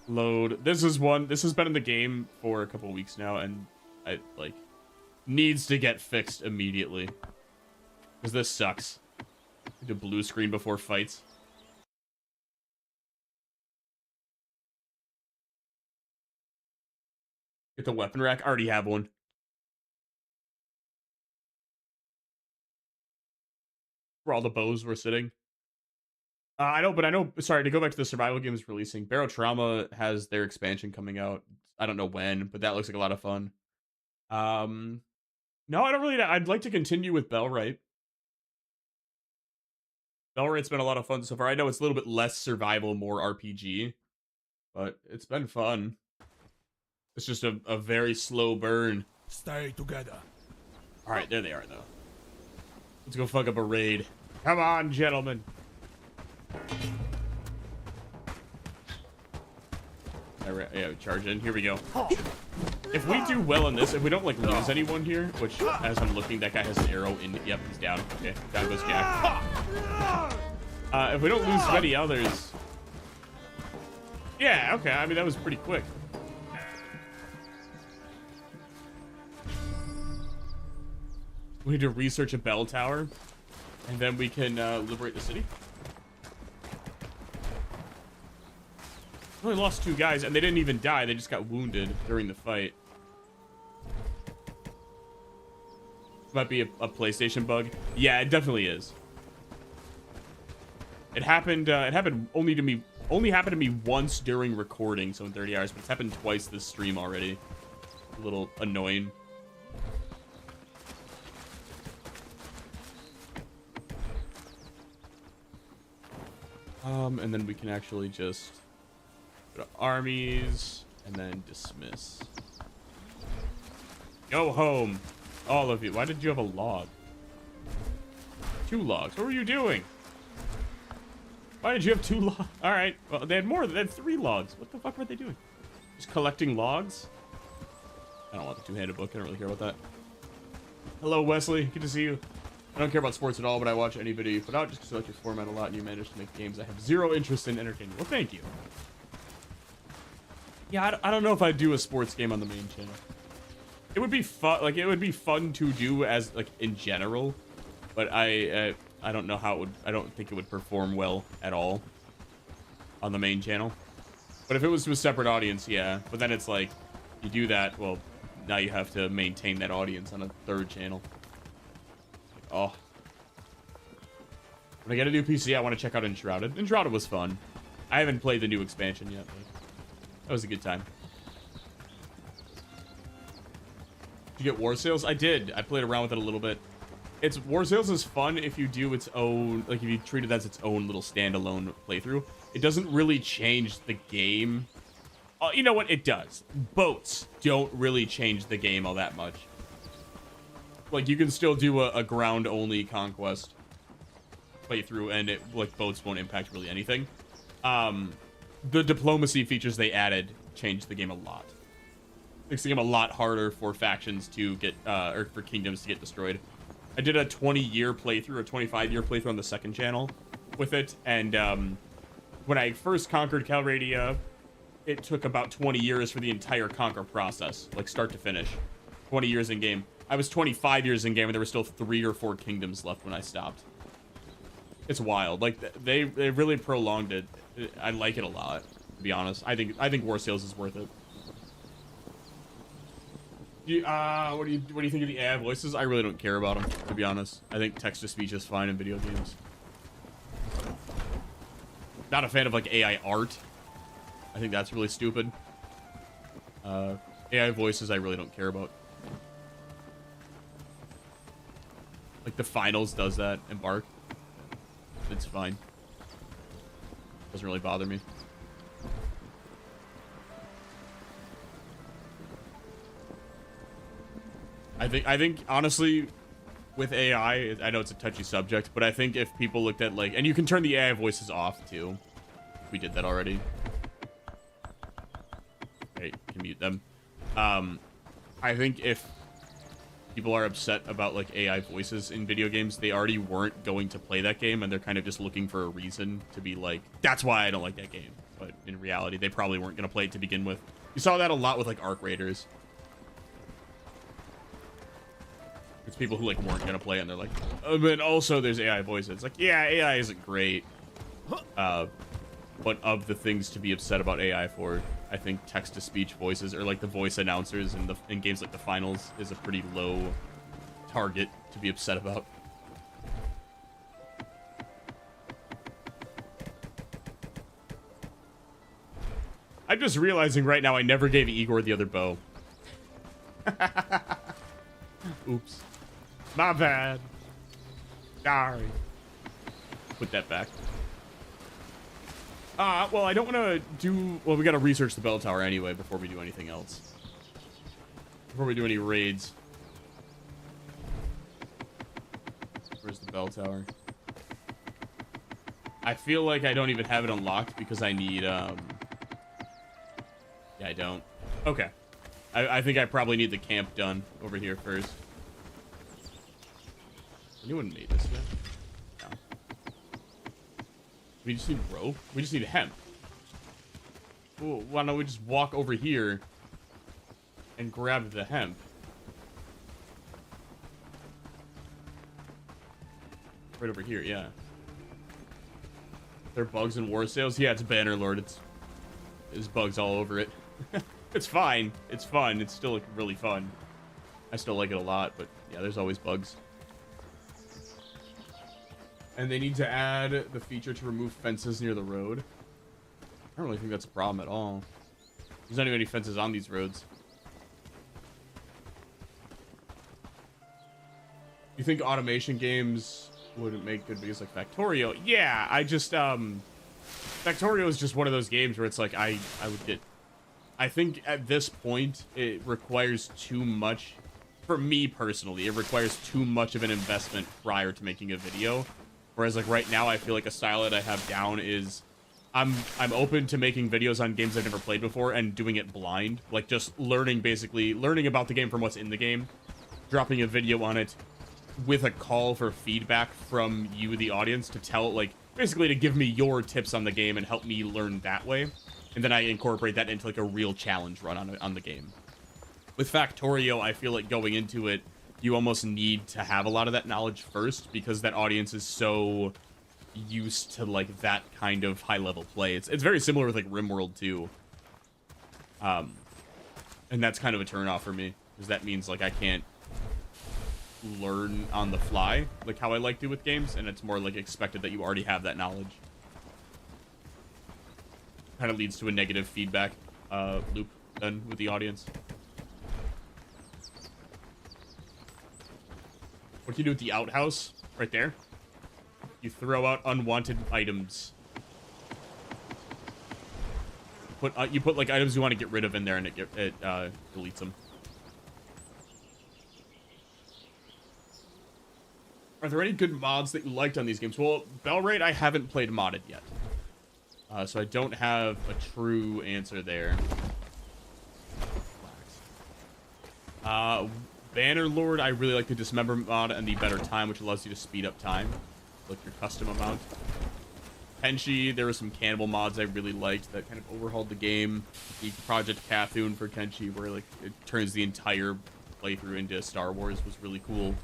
Load. This is one. This has been in the game for a couple weeks now, and I, like, needs to get fixed immediately. Because this sucks. Need to blue screen before fights. Get the weapon rack. I already have one. Where all the bows were sitting. I know, sorry, to go back to the survival games releasing, Barotrauma has their expansion coming out. I don't know when, but that looks like a lot of fun. No, I don't really, I'd like to continue with Bellwright. Bellwright's been a lot of fun so far. I know it's a little bit less survival, more RPG, but it's been fun. It's just a very slow burn. Stay together. Alright, there they are, though. Let's go fuck up a raid. Come on, gentlemen. Yeah, charge in. Here we go. If we do well in this, if we don't, like, lose anyone here, which, as I'm looking, that guy has an arrow in... Yep, he's down. Okay, down goes Jack. If we don't lose many others... Yeah, okay, I mean, that was pretty quick. We need to research a bell tower, and then we can liberate the city. We only lost 2 guys, and they didn't even die. They just got wounded during the fight. Might be a PlayStation bug. Yeah, it definitely is. It happened. It happened only to me. Only happened to me once during recording, so in 30 hours. But it's happened twice this stream already. A little annoying. And then we can actually just go to armies and then dismiss. Go home, all of you. Why did you have a log? 2 logs. What were you doing? Why did you have 2 logs? All right. Well, they had more. They had 3 logs. What the fuck were they doing? Just collecting logs? I don't want the 2-handed book. I don't really care about that. Hello, Wesley. Good to see you. I don't care about sports at all, but I watch any video you put out just because I like your format a lot and you manage to make games I have 0 interest in entertaining. Well, thank you. Yeah, I don't know if I'd do a sports game on the main channel. It would be fun, like, it would be fun to do as, like, in general, but I don't know how it would, I don't think it would perform well at all on the main channel. But if it was to a separate audience, yeah. But then it's like, you do that, well, now you have to maintain that audience on a 3rd channel. Oh. When I get a new PC, I want to check out Enshrouded. Enshrouded was fun. I haven't played the new expansion yet, but that was a good time. Did you get War Sales? I did. I played around with it a little bit. War Sales is fun if you do its own, like if you treat it as its own little standalone playthrough. It doesn't really change the game. You know what? It does. Boats don't really change the game all that much. Like, you can still do a ground-only conquest playthrough, and it, like, boats won't impact really anything. The diplomacy features they added changed the game a lot. Makes the game a lot harder for factions to get, or for kingdoms to get destroyed. I did a 20-year playthrough, a 25-year playthrough on the 2nd channel with it, and when I first conquered Calradia, it took about 20 years for the entire conquer process, like start to finish. 20 years in game. I was 25 years in game, and there were still 3 or 4 kingdoms left when I stopped. It's wild. Like, they really prolonged it. I like it a lot, to be honest. I think War Sales is worth it. What do you think of the AI voices? I really don't care about them, to be honest. I think text-to-speech is fine in video games. Not a fan of, like, AI art. I think that's really stupid. AI voices I really don't care about. Like, the finals does that, Embark. It's fine. Doesn't really bother me. I think honestly, with AI, I know it's a touchy subject, but I think if people looked at like, and you can turn the AI voices off too. We did that already. Okay, you can mute them. I think if people are upset about like AI voices in video games, they already weren't going to play that game, and they're kind of just looking for a reason to be like, that's why I don't like that game. But in reality, they probably weren't going to play it to begin with. You saw that a lot with like Arc Raiders. It's people who like weren't going to play, and they're like, oh, but also there's AI voices. It's like, yeah, AI isn't great. But of the things to be upset about AI for, I think text-to-speech voices, or like the voice announcers in games like the finals, is a pretty low target to be upset about. I'm just realizing right now I never gave Igor the other bow. Oops. My bad. Sorry. Put that back. Well, I don't want to do... Well, we got to research the bell tower anyway before we do anything else. Before we do any raids. Where's the bell tower? I feel like I don't even have it unlocked because I need, Yeah, I don't. Okay. I think I probably need the camp done over here first. Anyone made this yet? No. We just need rope. We just need hemp. Ooh, why don't we just walk over here and grab the hemp? Right over here, yeah. There are bugs in War Sales? Yeah, it's Bannerlord. There's bugs all over it. It's fine. It's fun. It's still really fun. I still like it a lot, but yeah, there's always bugs. And they need to add the feature to remove fences near the road. I don't really think that's a problem at all. There's not even any fences on these roads. You think automation games wouldn't make good videos like Factorio? Yeah, I just, Factorio is just one of those games where it's like, I would get... I think at this point, it requires too much... For me, personally, it requires too much of an investment prior to making a video. Whereas, like, right now, I feel like a style that I have down is... I'm open to making videos on games I've never played before and doing it blind. Like, just learning, basically, learning about the game from what's in the game. Dropping a video on it with a call for feedback from you, the audience, to tell, like, basically to give me your tips on the game and help me learn that way. And then I incorporate that into, like, a real challenge run on the game. With Factorio, I feel like going into it, you almost need to have a lot of that knowledge first, because that audience is so used to, like, that kind of high-level play. It's very similar with, like, RimWorld, too. And that's kind of a turn-off for me, because that means, like, I can't learn on the fly, like how I like to with games, and it's more, like, expected that you already have that knowledge. Kind of leads to a negative feedback loop, then, with the audience. What can you do with the outhouse? Right there. You throw out unwanted items. You put like items you want to get rid of in there, and it deletes them. Are there any good mods that you liked on these games? Well, Bellwright I haven't played modded yet. So I don't have a true answer there. Bannerlord, I really like the Dismember mod and the Better Time, which allows you to speed up time, like your custom amount. Kenshi, there were some cannibal mods I really liked that kind of overhauled the game. The Project Cthulhu for Kenshi, where like it turns the entire playthrough into Star Wars, was really cool.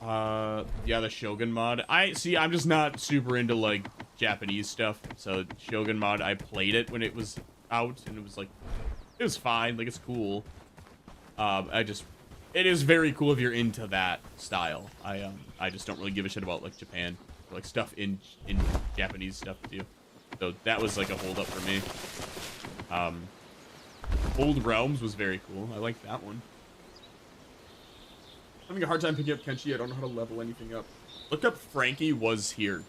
Yeah, the Shogun mod. I'm just not super into like Japanese stuff. So Shogun mod, I played it when it was out, and it was like, it was fine. Like, it's cool. It is very cool if you're into that style. I just don't really give a shit about like Japan, or, like stuff in Japanese stuff too. So that was like a hold up for me. Old Realms was very cool. I like that one. I'm having a hard time picking up Kenshi. I don't know how to level anything up. Look up Frankie Was Here.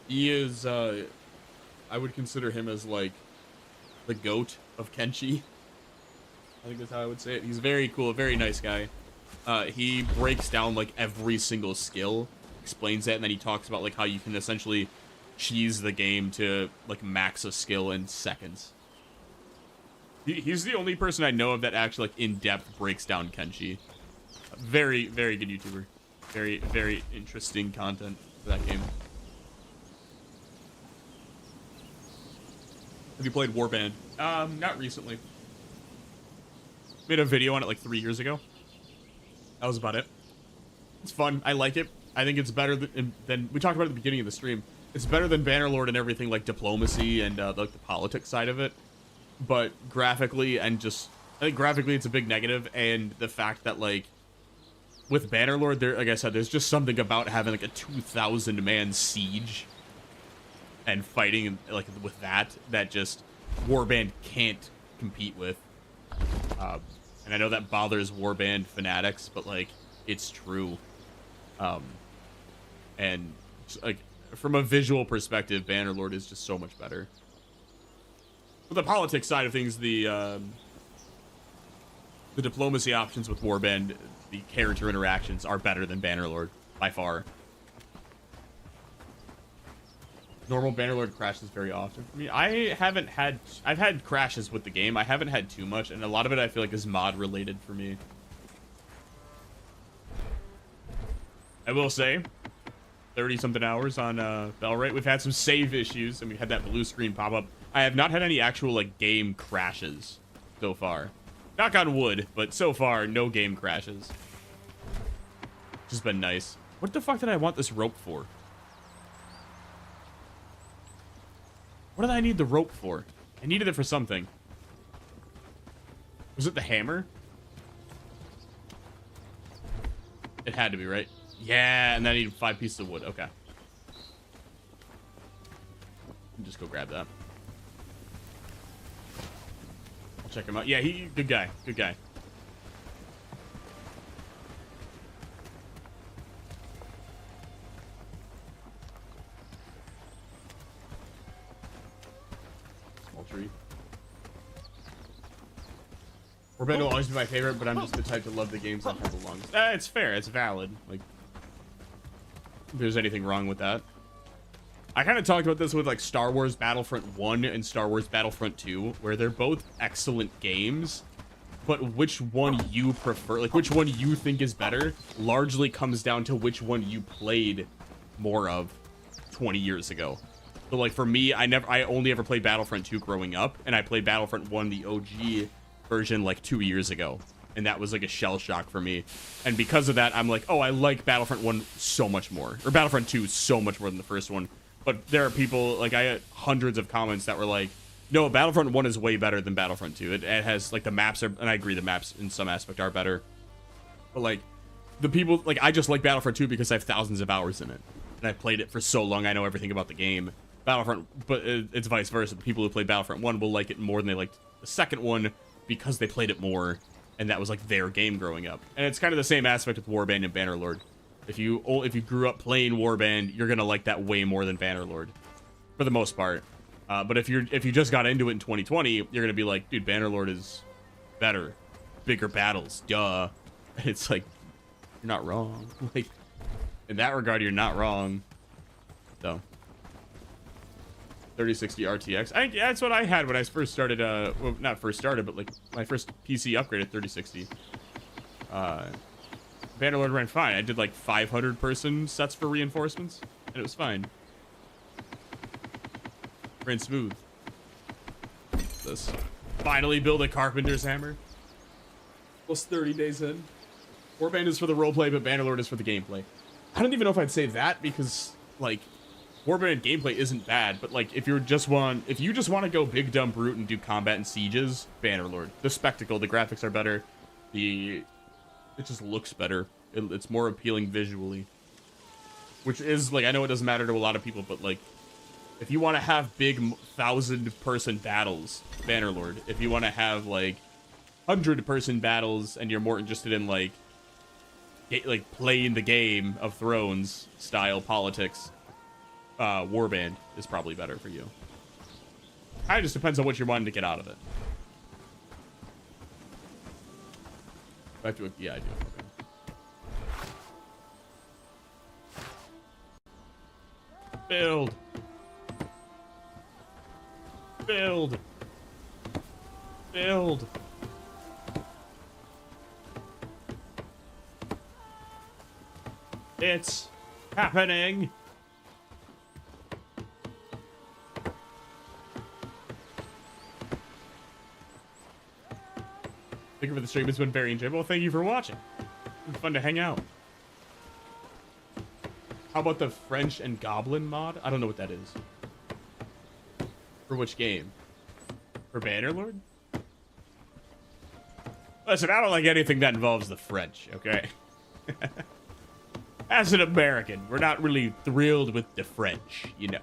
He is, I would consider him as like the GOAT of Kenshi. I think that's how I would say it. He's very cool, very nice guy. He breaks down like every single skill, explains that, and then he talks about like how you can essentially cheese the game to like max a skill in seconds. He's the only person I know of that actually like in depth breaks down Kenshi. Very, very good YouTuber. Very, very interesting content for that game. Have you played Warband? Not recently. Made a video on it like 3 years ago. That was about it. It's fun. I like it. I think it's better than we talked about at the beginning of the stream. It's better than Bannerlord and everything like diplomacy and like the politics side of it. But graphically and just, I think graphically it's a big negative, and the fact that like with Bannerlord, there, like I said, there's just something about having like a 2,000 man siege and fighting like with that just Warband can't compete with. And I know that bothers Warband fanatics, but like it's true. And like from a visual perspective, Bannerlord is just so much better. For the politics side of things, the diplomacy options with Warband, the character interactions are better than Bannerlord by far. Normal Bannerlord crashes very often for me. I've had crashes with the game. I haven't had too much, and a lot of it I feel like is mod related for me. I will say, 30-something hours on Bellwright. We've had some save issues, and we had that blue screen pop up. I have not had any actual like game crashes so far. Knock on wood, but so far no game crashes. Which has been nice. What the fuck did I want this rope for? What did I need the rope for? I needed it for something. Was it the hammer? It had to be, right? Yeah, and then I needed 5 pieces of wood. Okay. Just go grab that. I'll check him out. Yeah, good guy. Good guy. Tree. Warband will always be my favorite, but I'm just the type to love the games that have the longest. It's fair. It's valid. Like, if there's anything wrong with that. I kind of talked about this with like Star Wars Battlefront 1 and Star Wars Battlefront 2, where they're both excellent games, but which one you prefer, like which one you think is better, largely comes down to which one you played more of 20 years ago. So like for me, I only ever played Battlefront 2 growing up, and I played Battlefront 1, the OG version, like 2 years ago, and that was like a shell shock for me. And because of that, I'm like, oh, I like Battlefront 1 so much more, or Battlefront 2 so much more than the first one. But there are people, like I had hundreds of comments that were like, no, Battlefront 1 is way better than Battlefront 2. It has like the maps are, and I agree, the maps in some aspect are better. But like the people, like I just like Battlefront 2 because I have thousands of hours in it, and I played it for so long, I know everything about the game. Battlefront, but it's vice versa. The people who played Battlefront 1 will like it more than they liked the second one because they played it more, and that was like their game growing up. And it's kind of the same aspect with Warband and Bannerlord. If you grew up playing Warband, you're gonna like that way more than Bannerlord, for the most part. But if you just got into it in 2020, you're gonna be like, dude, Bannerlord is better, bigger battles, duh. And it's like, you're not wrong. Like in that regard, you're not wrong. So. 3060 RTX. I think that's what I had when I first started, well, not first started, but like my first PC upgrade at 3060. Bannerlord ran fine. I did like 500 person sets for reinforcements, and it was fine. Ran smooth. This. Finally build a carpenter's hammer. Almost 30 days in. Warband is for the roleplay, but Bannerlord is for the gameplay. I don't even know if I'd say that, because like Warband gameplay isn't bad, but like if you just want to go big dumb brute and do combat and sieges, Bannerlord. The spectacle, the graphics are better, it just looks better. It's more appealing visually, which is like, I know it doesn't matter to a lot of people, but like if you want to have big 1,000-person battles, Bannerlord. If you want to have like 100-person battles and you're more interested in like playing the Game of Thrones style politics, Warband is probably better for you. It just depends on what you're wanting to get out of it. I have to, yeah, I do. Okay. Build. Build. Build. It's happening. Thank you for the stream. It's been very enjoyable. Thank you for watching. It's been fun to hang out. How about the French and Goblin mod? I don't know what that is. For which game? For Bannerlord? Listen, I don't like anything that involves the French, okay? As an American, we're not really thrilled with the French, you know.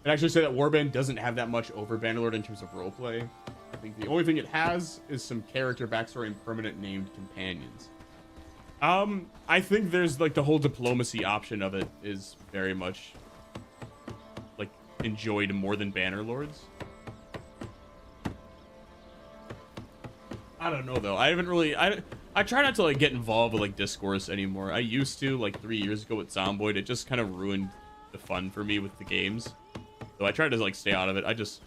I'd actually say that Warband doesn't have that much over Bannerlord in terms of roleplay. I think the only thing it has is some character backstory and permanent named companions. I think there's like the whole diplomacy option of it is very much like enjoyed more than Bannerlords. I don't know though. I haven't really I try not to like get involved with like discourse anymore. I used to like 3 years ago with Zomboid. It just kind of ruined the fun for me with the games. So I try to like stay out of it. I just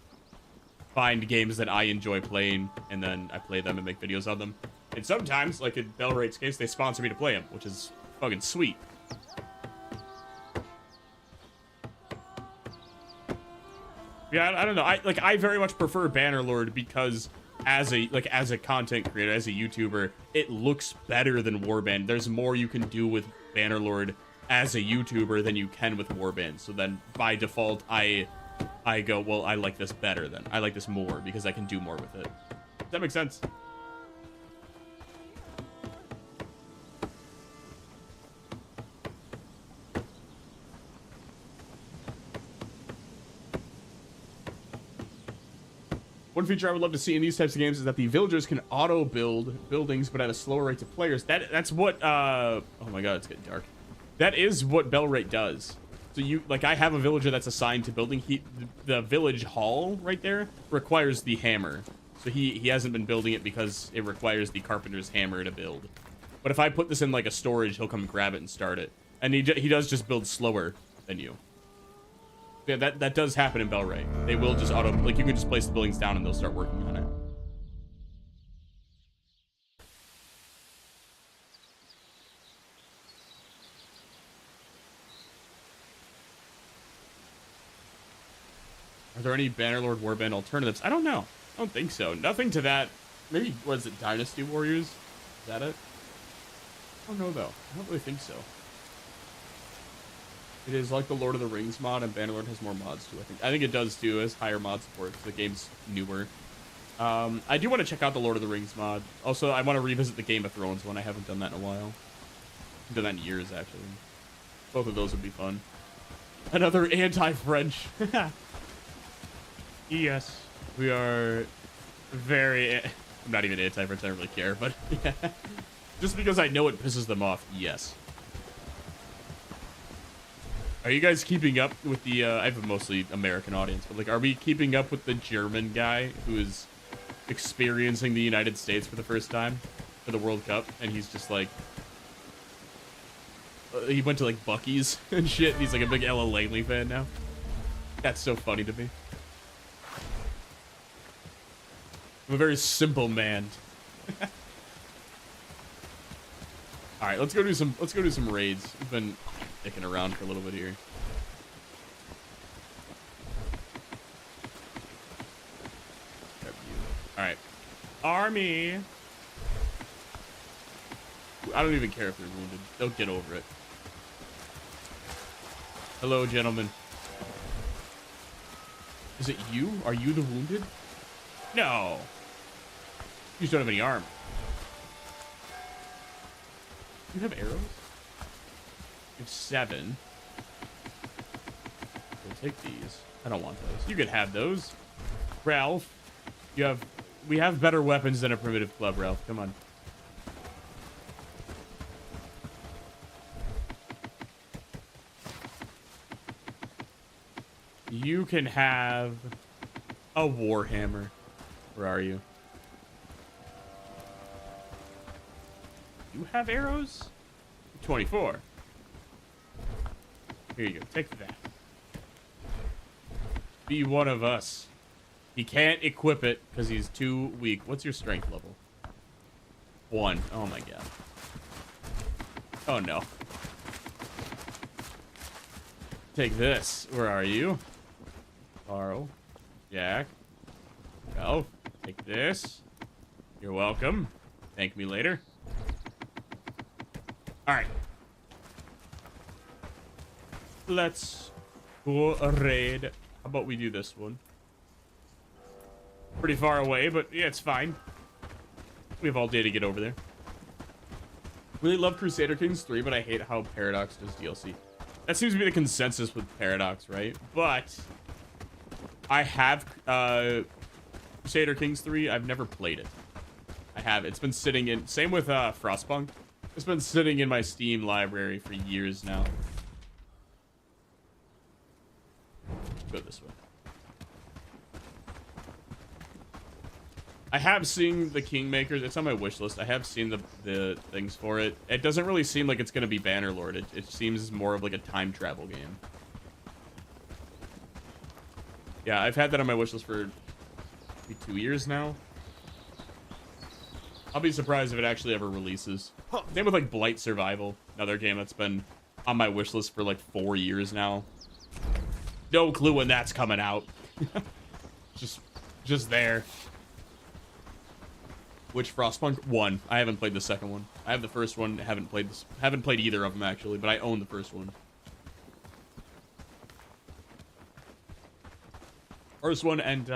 find games that I enjoy playing and then I play them and make videos of them. And sometimes, like in Bellwright's case, they sponsor me to play them, which is fucking sweet. Yeah, I don't know. I very much prefer Bannerlord because as a content creator, as a YouTuber, it looks better than Warband. There's more you can do with Bannerlord as a YouTuber than you can with Warband. So then by default, I go, well, I like this better then. I like this more because I can do more with it. Does that make sense? One feature I would love to see in these types of games is that the villagers can auto-build buildings, but at a slower rate to players. That's what, oh my god, it's getting dark. That is what Bellwright does. So I have a villager that's assigned to building. The village hall right there requires the hammer. So he hasn't been building it because it requires the carpenter's hammer to build. But if I put this in like a storage, he'll come grab it and start it. And he does just build slower than you. Yeah, that does happen in Bellwright. They will just like you can just place the buildings down and they'll start working on it. Are there any Bannerlord Warband alternatives? I don't know. I don't think so. Nothing to that. Maybe, what is it, Dynasty Warriors? Is that it? I don't know, though. I don't really think so. It is like the Lord of the Rings mod, and Bannerlord has more mods, too, I think. I think it does, too. It has higher mod support, because the game's newer. I do want to check out the Lord of the Rings mod. Also, I want to revisit the Game of Thrones one. I haven't done that in a while. I've done that in years, actually. Both of those would be fun. Another anti-French. Yes, we are very... I'm not even anti-French, I don't really care, but yeah. Just because I know it pisses them off, yes. Are you guys keeping up with the, I have a mostly American audience, but like, are we keeping up with the German guy who is experiencing the United States for the first time for the World Cup? And he's just like, he went to like Buc-ee's and shit, and he's like a big Ella Langley fan now. That's so funny to me. I'm a very simple man. All right, let's go do some raids. We've been dicking around for a little bit here. All right, army. I don't even care if they're wounded. They'll get over it. Hello, gentlemen. Is it you? Are you the wounded? No. You just don't have any armor. You have arrows? You have 7. We'll take these. I don't want those. You could have those. Ralph, we have better weapons than a primitive club, Ralph. Come on. You can have a warhammer. Where are you? you have arrows? 24. Here you go. Take that. Be one of us. He can't equip it because he's too weak. What's your strength level? 1. Oh my god. Oh no. Take this. Where are you? Carl. Jack. Well, take this. You're welcome. Thank me later. Alright. Let's go raid. How about we do this one? Pretty far away, but yeah, it's fine. We have all day to get over there. Really love Crusader Kings 3, but I hate how Paradox does DLC. That seems to be the consensus with Paradox, right? But I have Crusader Kings 3. I've never played it. I have. It's been sitting in... Same with Frostpunk. It's been sitting in my Steam library for years now. Go this way. I have seen the Kingmakers. It's on my wish list. I have seen the things for it. It doesn't really seem like it's going to be Bannerlord. It seems more of like a time travel game. Yeah, I've had that on my wish list for maybe 2 years now. I'll be surprised if it actually ever releases. Same with like Blight Survival, another game that's been on my wish list for like 4 years now. No clue when that's coming out. just there. Which Frostpunk? 1. I haven't played the second one. I have the first one. Haven't played either of them actually, but I own the first one. First one and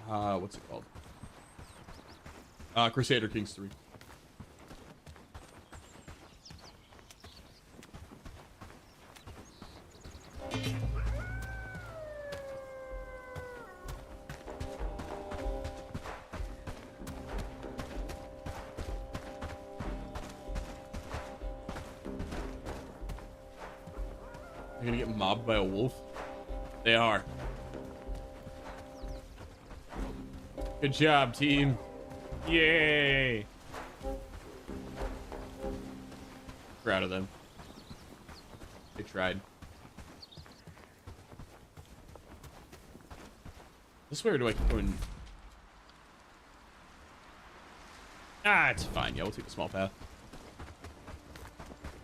what's it called? Crusader Kings 3. They're gonna get mobbed by a wolf? They are. Good job, team. Yay! Proud of them. They tried. This way, or do I keep going? Ah, it's fine. Yeah, we'll take the small path.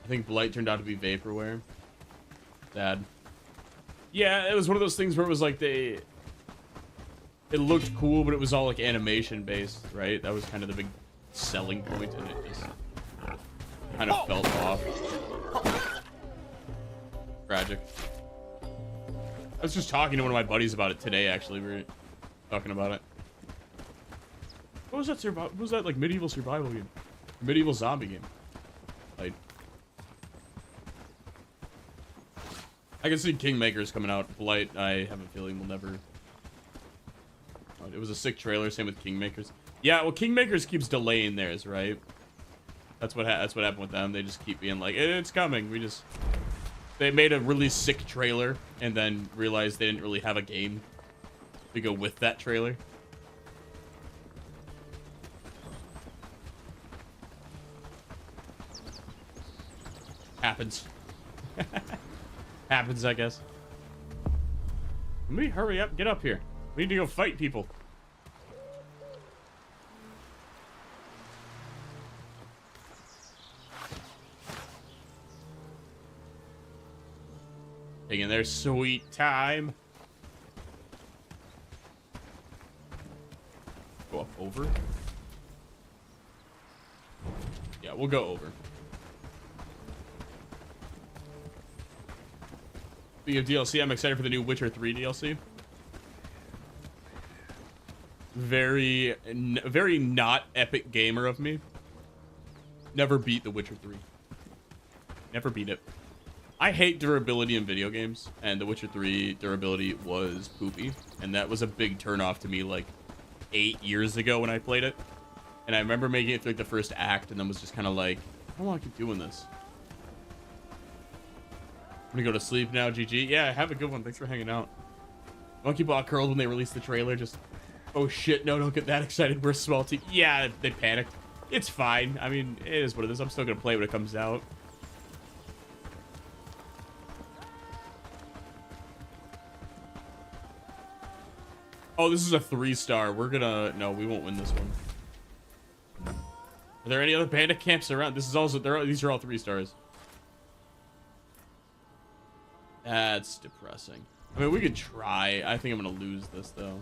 I think Blight turned out to be Vaporware. Sad. Yeah, it was one of those things where it was like it looked cool, but it was all like animation based, right? That was kind of the big selling point, and it just kind of fell off. Tragic. I was just talking to one of my buddies about it today, actually. We were talking about it. What was that what was that like medieval survival game? Medieval zombie game. Like, I can see Kingmakers coming out. Blight, I have a feeling will never. It was a sick trailer. Same with Kingmakers. Yeah, well, Kingmakers keeps delaying theirs, right? That's what happened with them. They just keep being like, it's coming. They made a really sick trailer and then realized they didn't really have a game to go with that trailer. Happens. Happens, I guess. Let me hurry up. Get up here. We need to go fight people. Taking their sweet time. Go up over. Yeah, we'll go over. Speaking of DLC, I'm excited for the new Witcher 3 DLC. Very not epic gamer of me. Never beat the Witcher 3. Never beat it. I hate durability in video games, and the Witcher 3 durability was poopy, and that was a big turnoff to me like 8 years ago when I played it. And I remember making it through like the first act, and then was just kind of like, I don't want to keep doing this. I'm gonna go to sleep now, GG. Yeah, have a good one. Thanks for hanging out. I want people all curled when they release the trailer. Just Oh shit, no, don't get that excited. We're a small team. Yeah, they panicked. It's fine. I mean, it is what it is. I'm still gonna play when it comes out. Oh, this is a 3-star. We're gonna... No, we won't win this one. Are there any other bandit camps around? This is also... These are all 3 stars. That's depressing. I mean, we could try. I think I'm gonna lose this, though.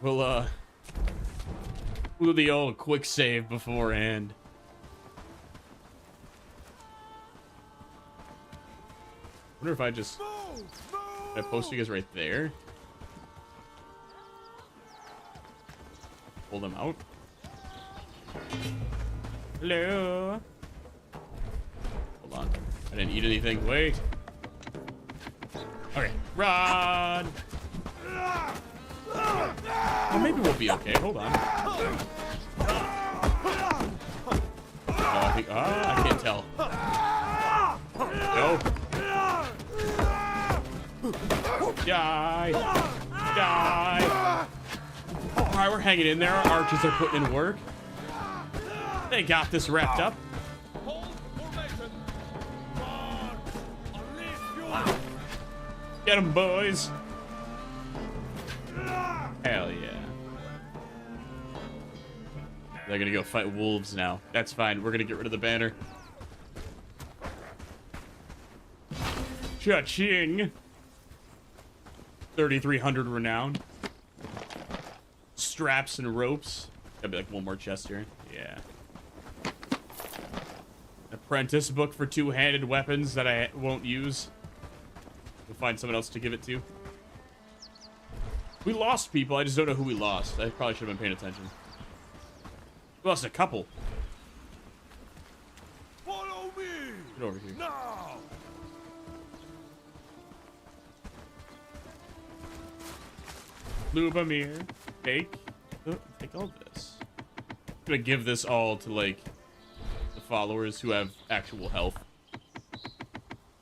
We'll do the old quick save beforehand. I wonder if I just... Can I post you guys right there? Pull them out. Hello. Hold on. I didn't eat anything. Wait. Okay. Run. Oh, maybe we'll be okay. Hold on. I think... I can't tell. Go. Die. Die. Alright, we're hanging in there. Our archers are putting in work. They got this wrapped up. Get them, boys. Hell yeah. They're gonna go fight wolves now. That's fine. We're gonna get rid of the banner. Cha-ching. 3,300 renown. Straps and ropes. Gotta be like one more chest here. Yeah. Apprentice book for 2-handed weapons that I won't use. We'll find someone else to give it to. We lost people. I just don't know who we lost. I probably should have been paying attention. We lost a couple. Follow me. Get over here. Now. Lubomir, take all this. I'm gonna give this all to like the followers who have actual health.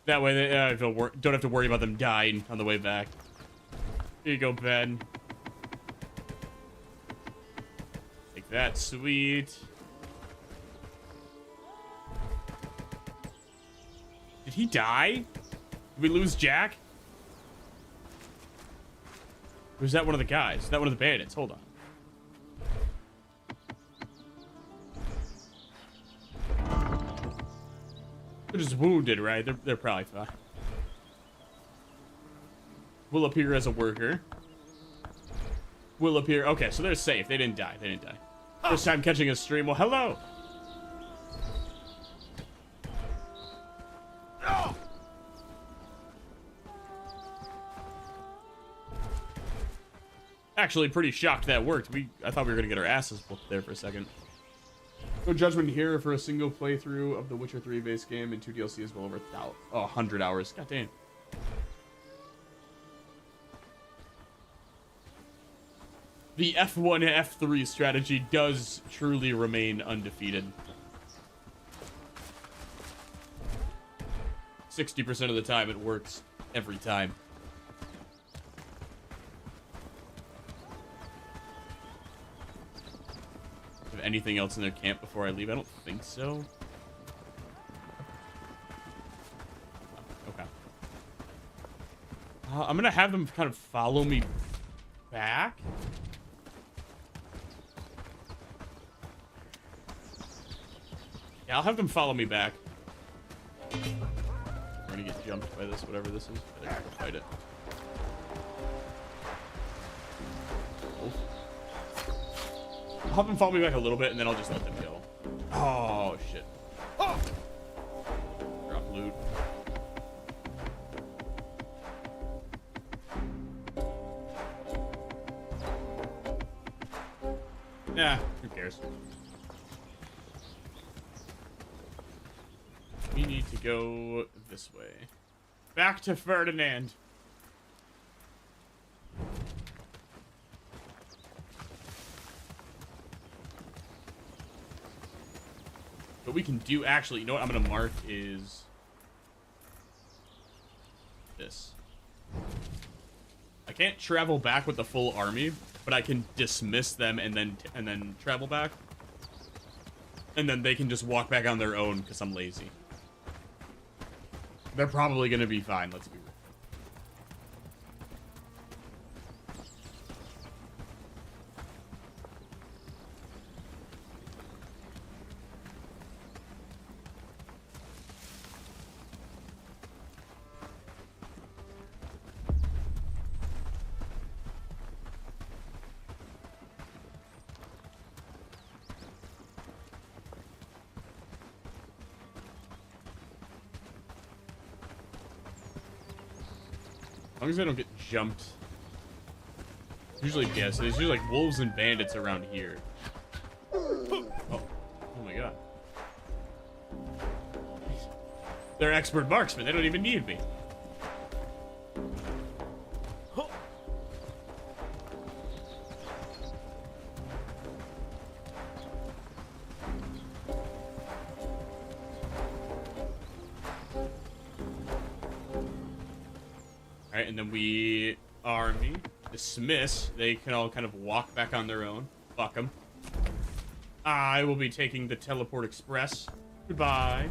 That way they don't have to worry about them dying on the way back. Here you go, Ben. Take that, sweet. Did he die? Did we lose Jack? Or is that one of the guys? Is that one of the bandits? Hold on. They're just wounded, right? They're probably fine. Will appear as a worker. Will appear. Okay, so they're safe. They didn't die. They didn't die. First time catching a stream. Well, hello. Actually, pretty shocked that worked. I thought we were gonna get our asses whooped there for a second. No judgment here for a single playthrough of the Witcher 3 base game and 2 DLC as well over 100 hours. God damn. The F1 and F3 strategy does truly remain undefeated. 60% of the time it works every time. Have anything else in their camp before I leave? I don't think so. Okay. I'm gonna have them kind of follow me back. Yeah, I'll have them follow me back. We're gonna get jumped by this, whatever this is. I think we'll fight it. I'll have them follow me back a little bit, and then I'll just let them go. Oh, shit. Drop loot. Nah, who cares? We need to go this way. Back to Ferdinand. What we can do, actually, you know what I'm gonna mark is this. I can't travel back with the full army, but I can dismiss them and then travel back. And then they can just walk back on their own because I'm lazy. They're probably gonna be fine, let's be real. As long as I don't get jumped. Usually, yes, there's usually like wolves and bandits around here. Oh, oh my god. They're expert marksmen. They don't even need me. Alright, and then we army dismiss. They can all kind of walk back on their own. Fuck them. I will be taking the teleport express. Goodbye.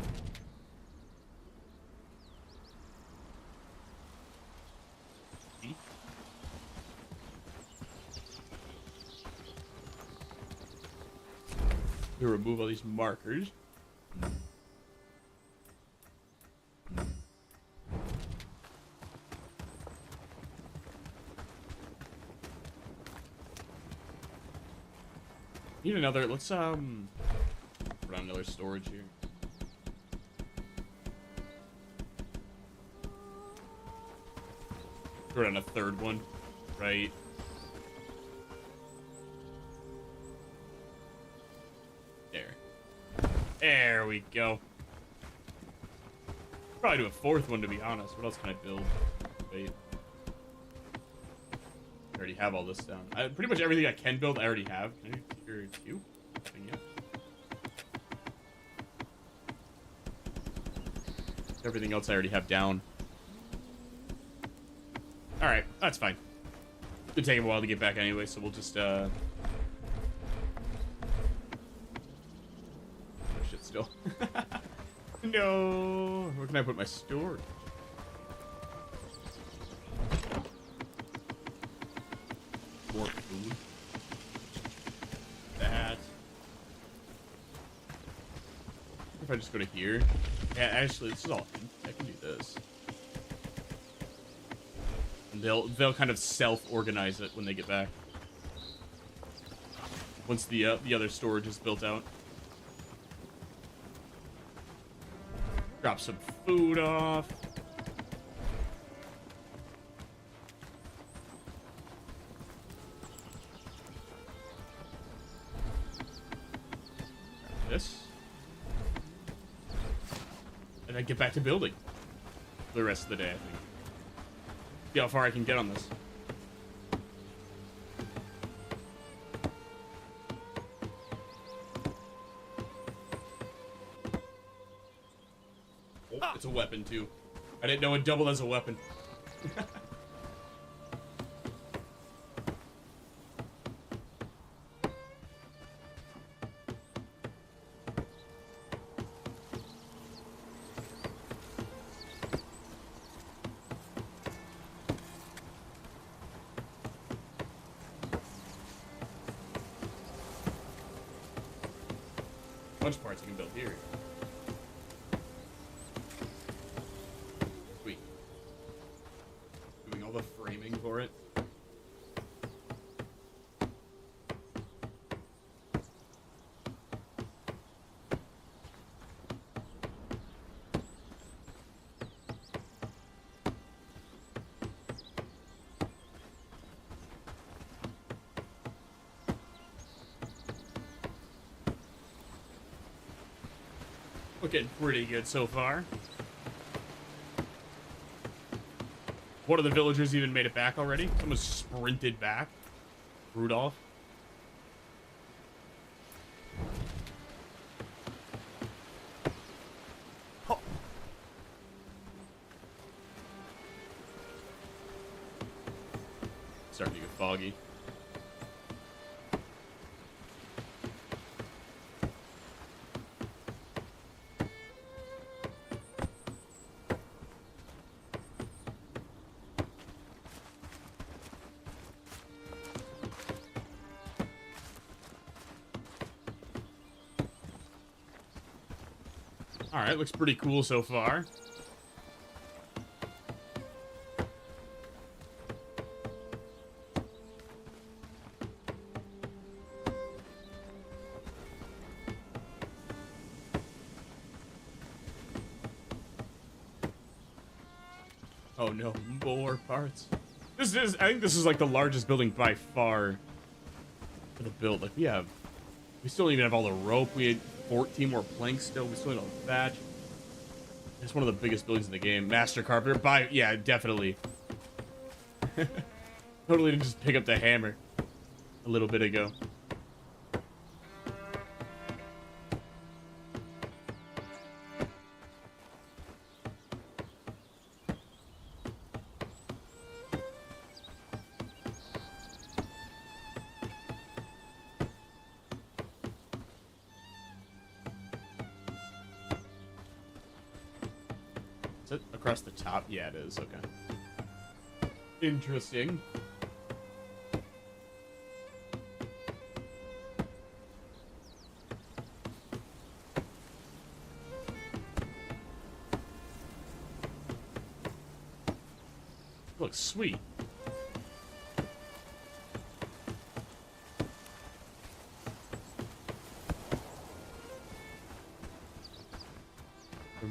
We remove all these markers. Need another, let's put on another storage here. Throw on a third one, right? There we go. Probably do a fourth one, to be honest. What else can I build? Wait. I already have all this down. Pretty much everything I can build, I already have. Can I do tier 2? Yeah. Everything else I already have down. Alright, that's fine. It'll take a while to get back anyway, so we'll just, oh, shit, still. No! Where can I put my storage? More food. That. If I just go to here. Yeah, actually, this is all. I can do this. And they'll kind of self-organize it when they get back. Once the other storage is built out. Drop some food off. This. And then get back to building for the rest of the day, I think. See how far I can get on this. Oh, it's a weapon, too. I didn't know it doubled as a weapon. Bunch of parts I can build here. Sweet. Doing all the framing for it. Looking pretty good so far. One of the villagers even made it back already. Someone sprinted back. Rudolph. starting to get foggy. All right, looks pretty cool so far. Oh no, more parts. I think this is like the largest building by far for the build. Like we still don't even have all the rope. We had 14 more planks still. We still need all the thatch. It's one of the biggest buildings in the game. Master Carpenter, yeah, definitely. Totally didn't just pick up the hammer a little bit ago. Is it across the top? Yeah, it is. Okay. Interesting. Looks sweet.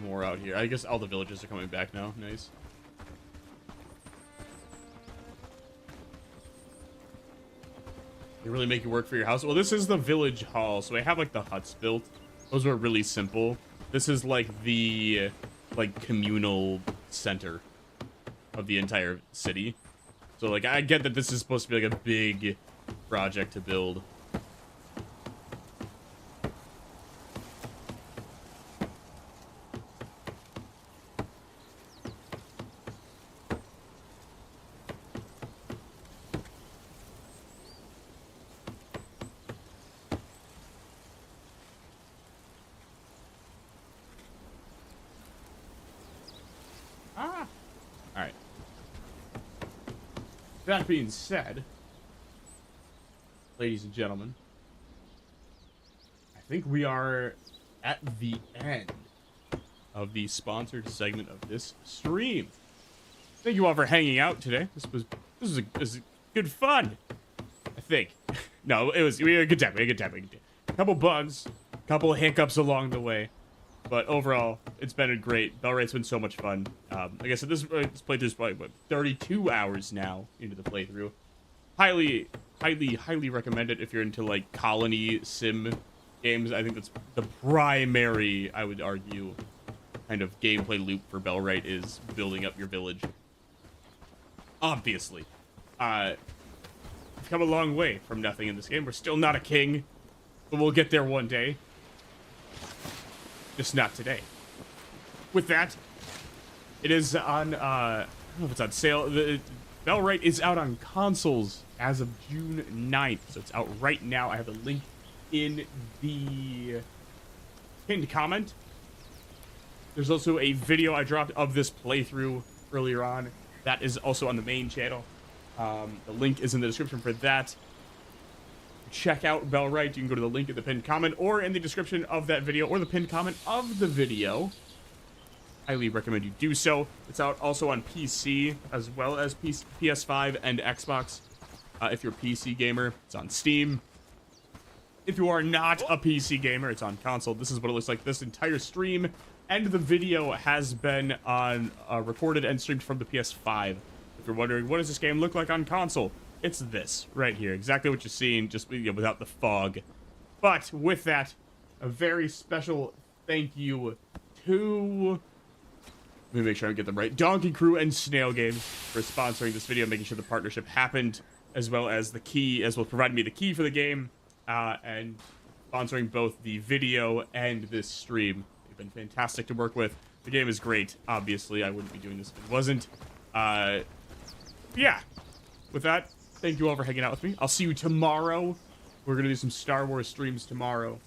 More out here. I guess all the villages are coming back now. Nice. They really make you work for your house. Well, this is the village hall, so I have like the huts built. Those were really simple. This is like the communal center of the entire city. So like I get that this is supposed to be like a big project to build. Alright. That being said, ladies and gentlemen, I think we are at the end of the sponsored segment of this stream. Thank you all for hanging out today. This was good fun, I think. No, we had a good time. A couple bugs, a couple hiccups along the way. But overall, it's been great. Bellwright's been so much fun. Like I said, this playthrough is probably, what, 32 hours now into the playthrough. Highly, highly, highly recommend it if you're into, like, colony sim games. I think that's the primary, I would argue, kind of gameplay loop for Bellwright is building up your village. Obviously. We've come a long way from nothing in this game. We're still not a king, but we'll get there one day. Just not today. With that, it is on, I don't know if it's on sale. The Bellwright is out on consoles as of June 9th. So it's out right now. I have the link in the pinned comment. There's also a video I dropped of this playthrough earlier on. That is also on the main channel. The link is in the description for that. Check out Bellwright. You can go to the link in the pinned comment or in the description of that video or the pinned comment of the video. Highly recommend you do so. It's out also on PC as well as PS5 and Xbox. If you're a PC gamer, it's on Steam. If you are not a PC gamer, it's on console. This is what it looks like. This entire stream and the video has been on recorded and streamed from the PS5. If you're wondering, what does this game look like on console? It's this right here, exactly what you're seeing, just without the fog. But with that, a very special thank you to, let me make sure I get them right, Donkey Crew and Snail Games for sponsoring this video, making sure the partnership happened, as well as providing me the key for the game, and sponsoring both the video and this stream. They've been fantastic to work with. The game is great. Obviously, I wouldn't be doing this if it wasn't. Yeah. With that, Thank you all for hanging out with me. I'll see you tomorrow. We're gonna do some Star Wars streams tomorrow.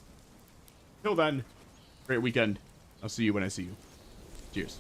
Till then, great weekend. I'll see you when I see you. Cheers.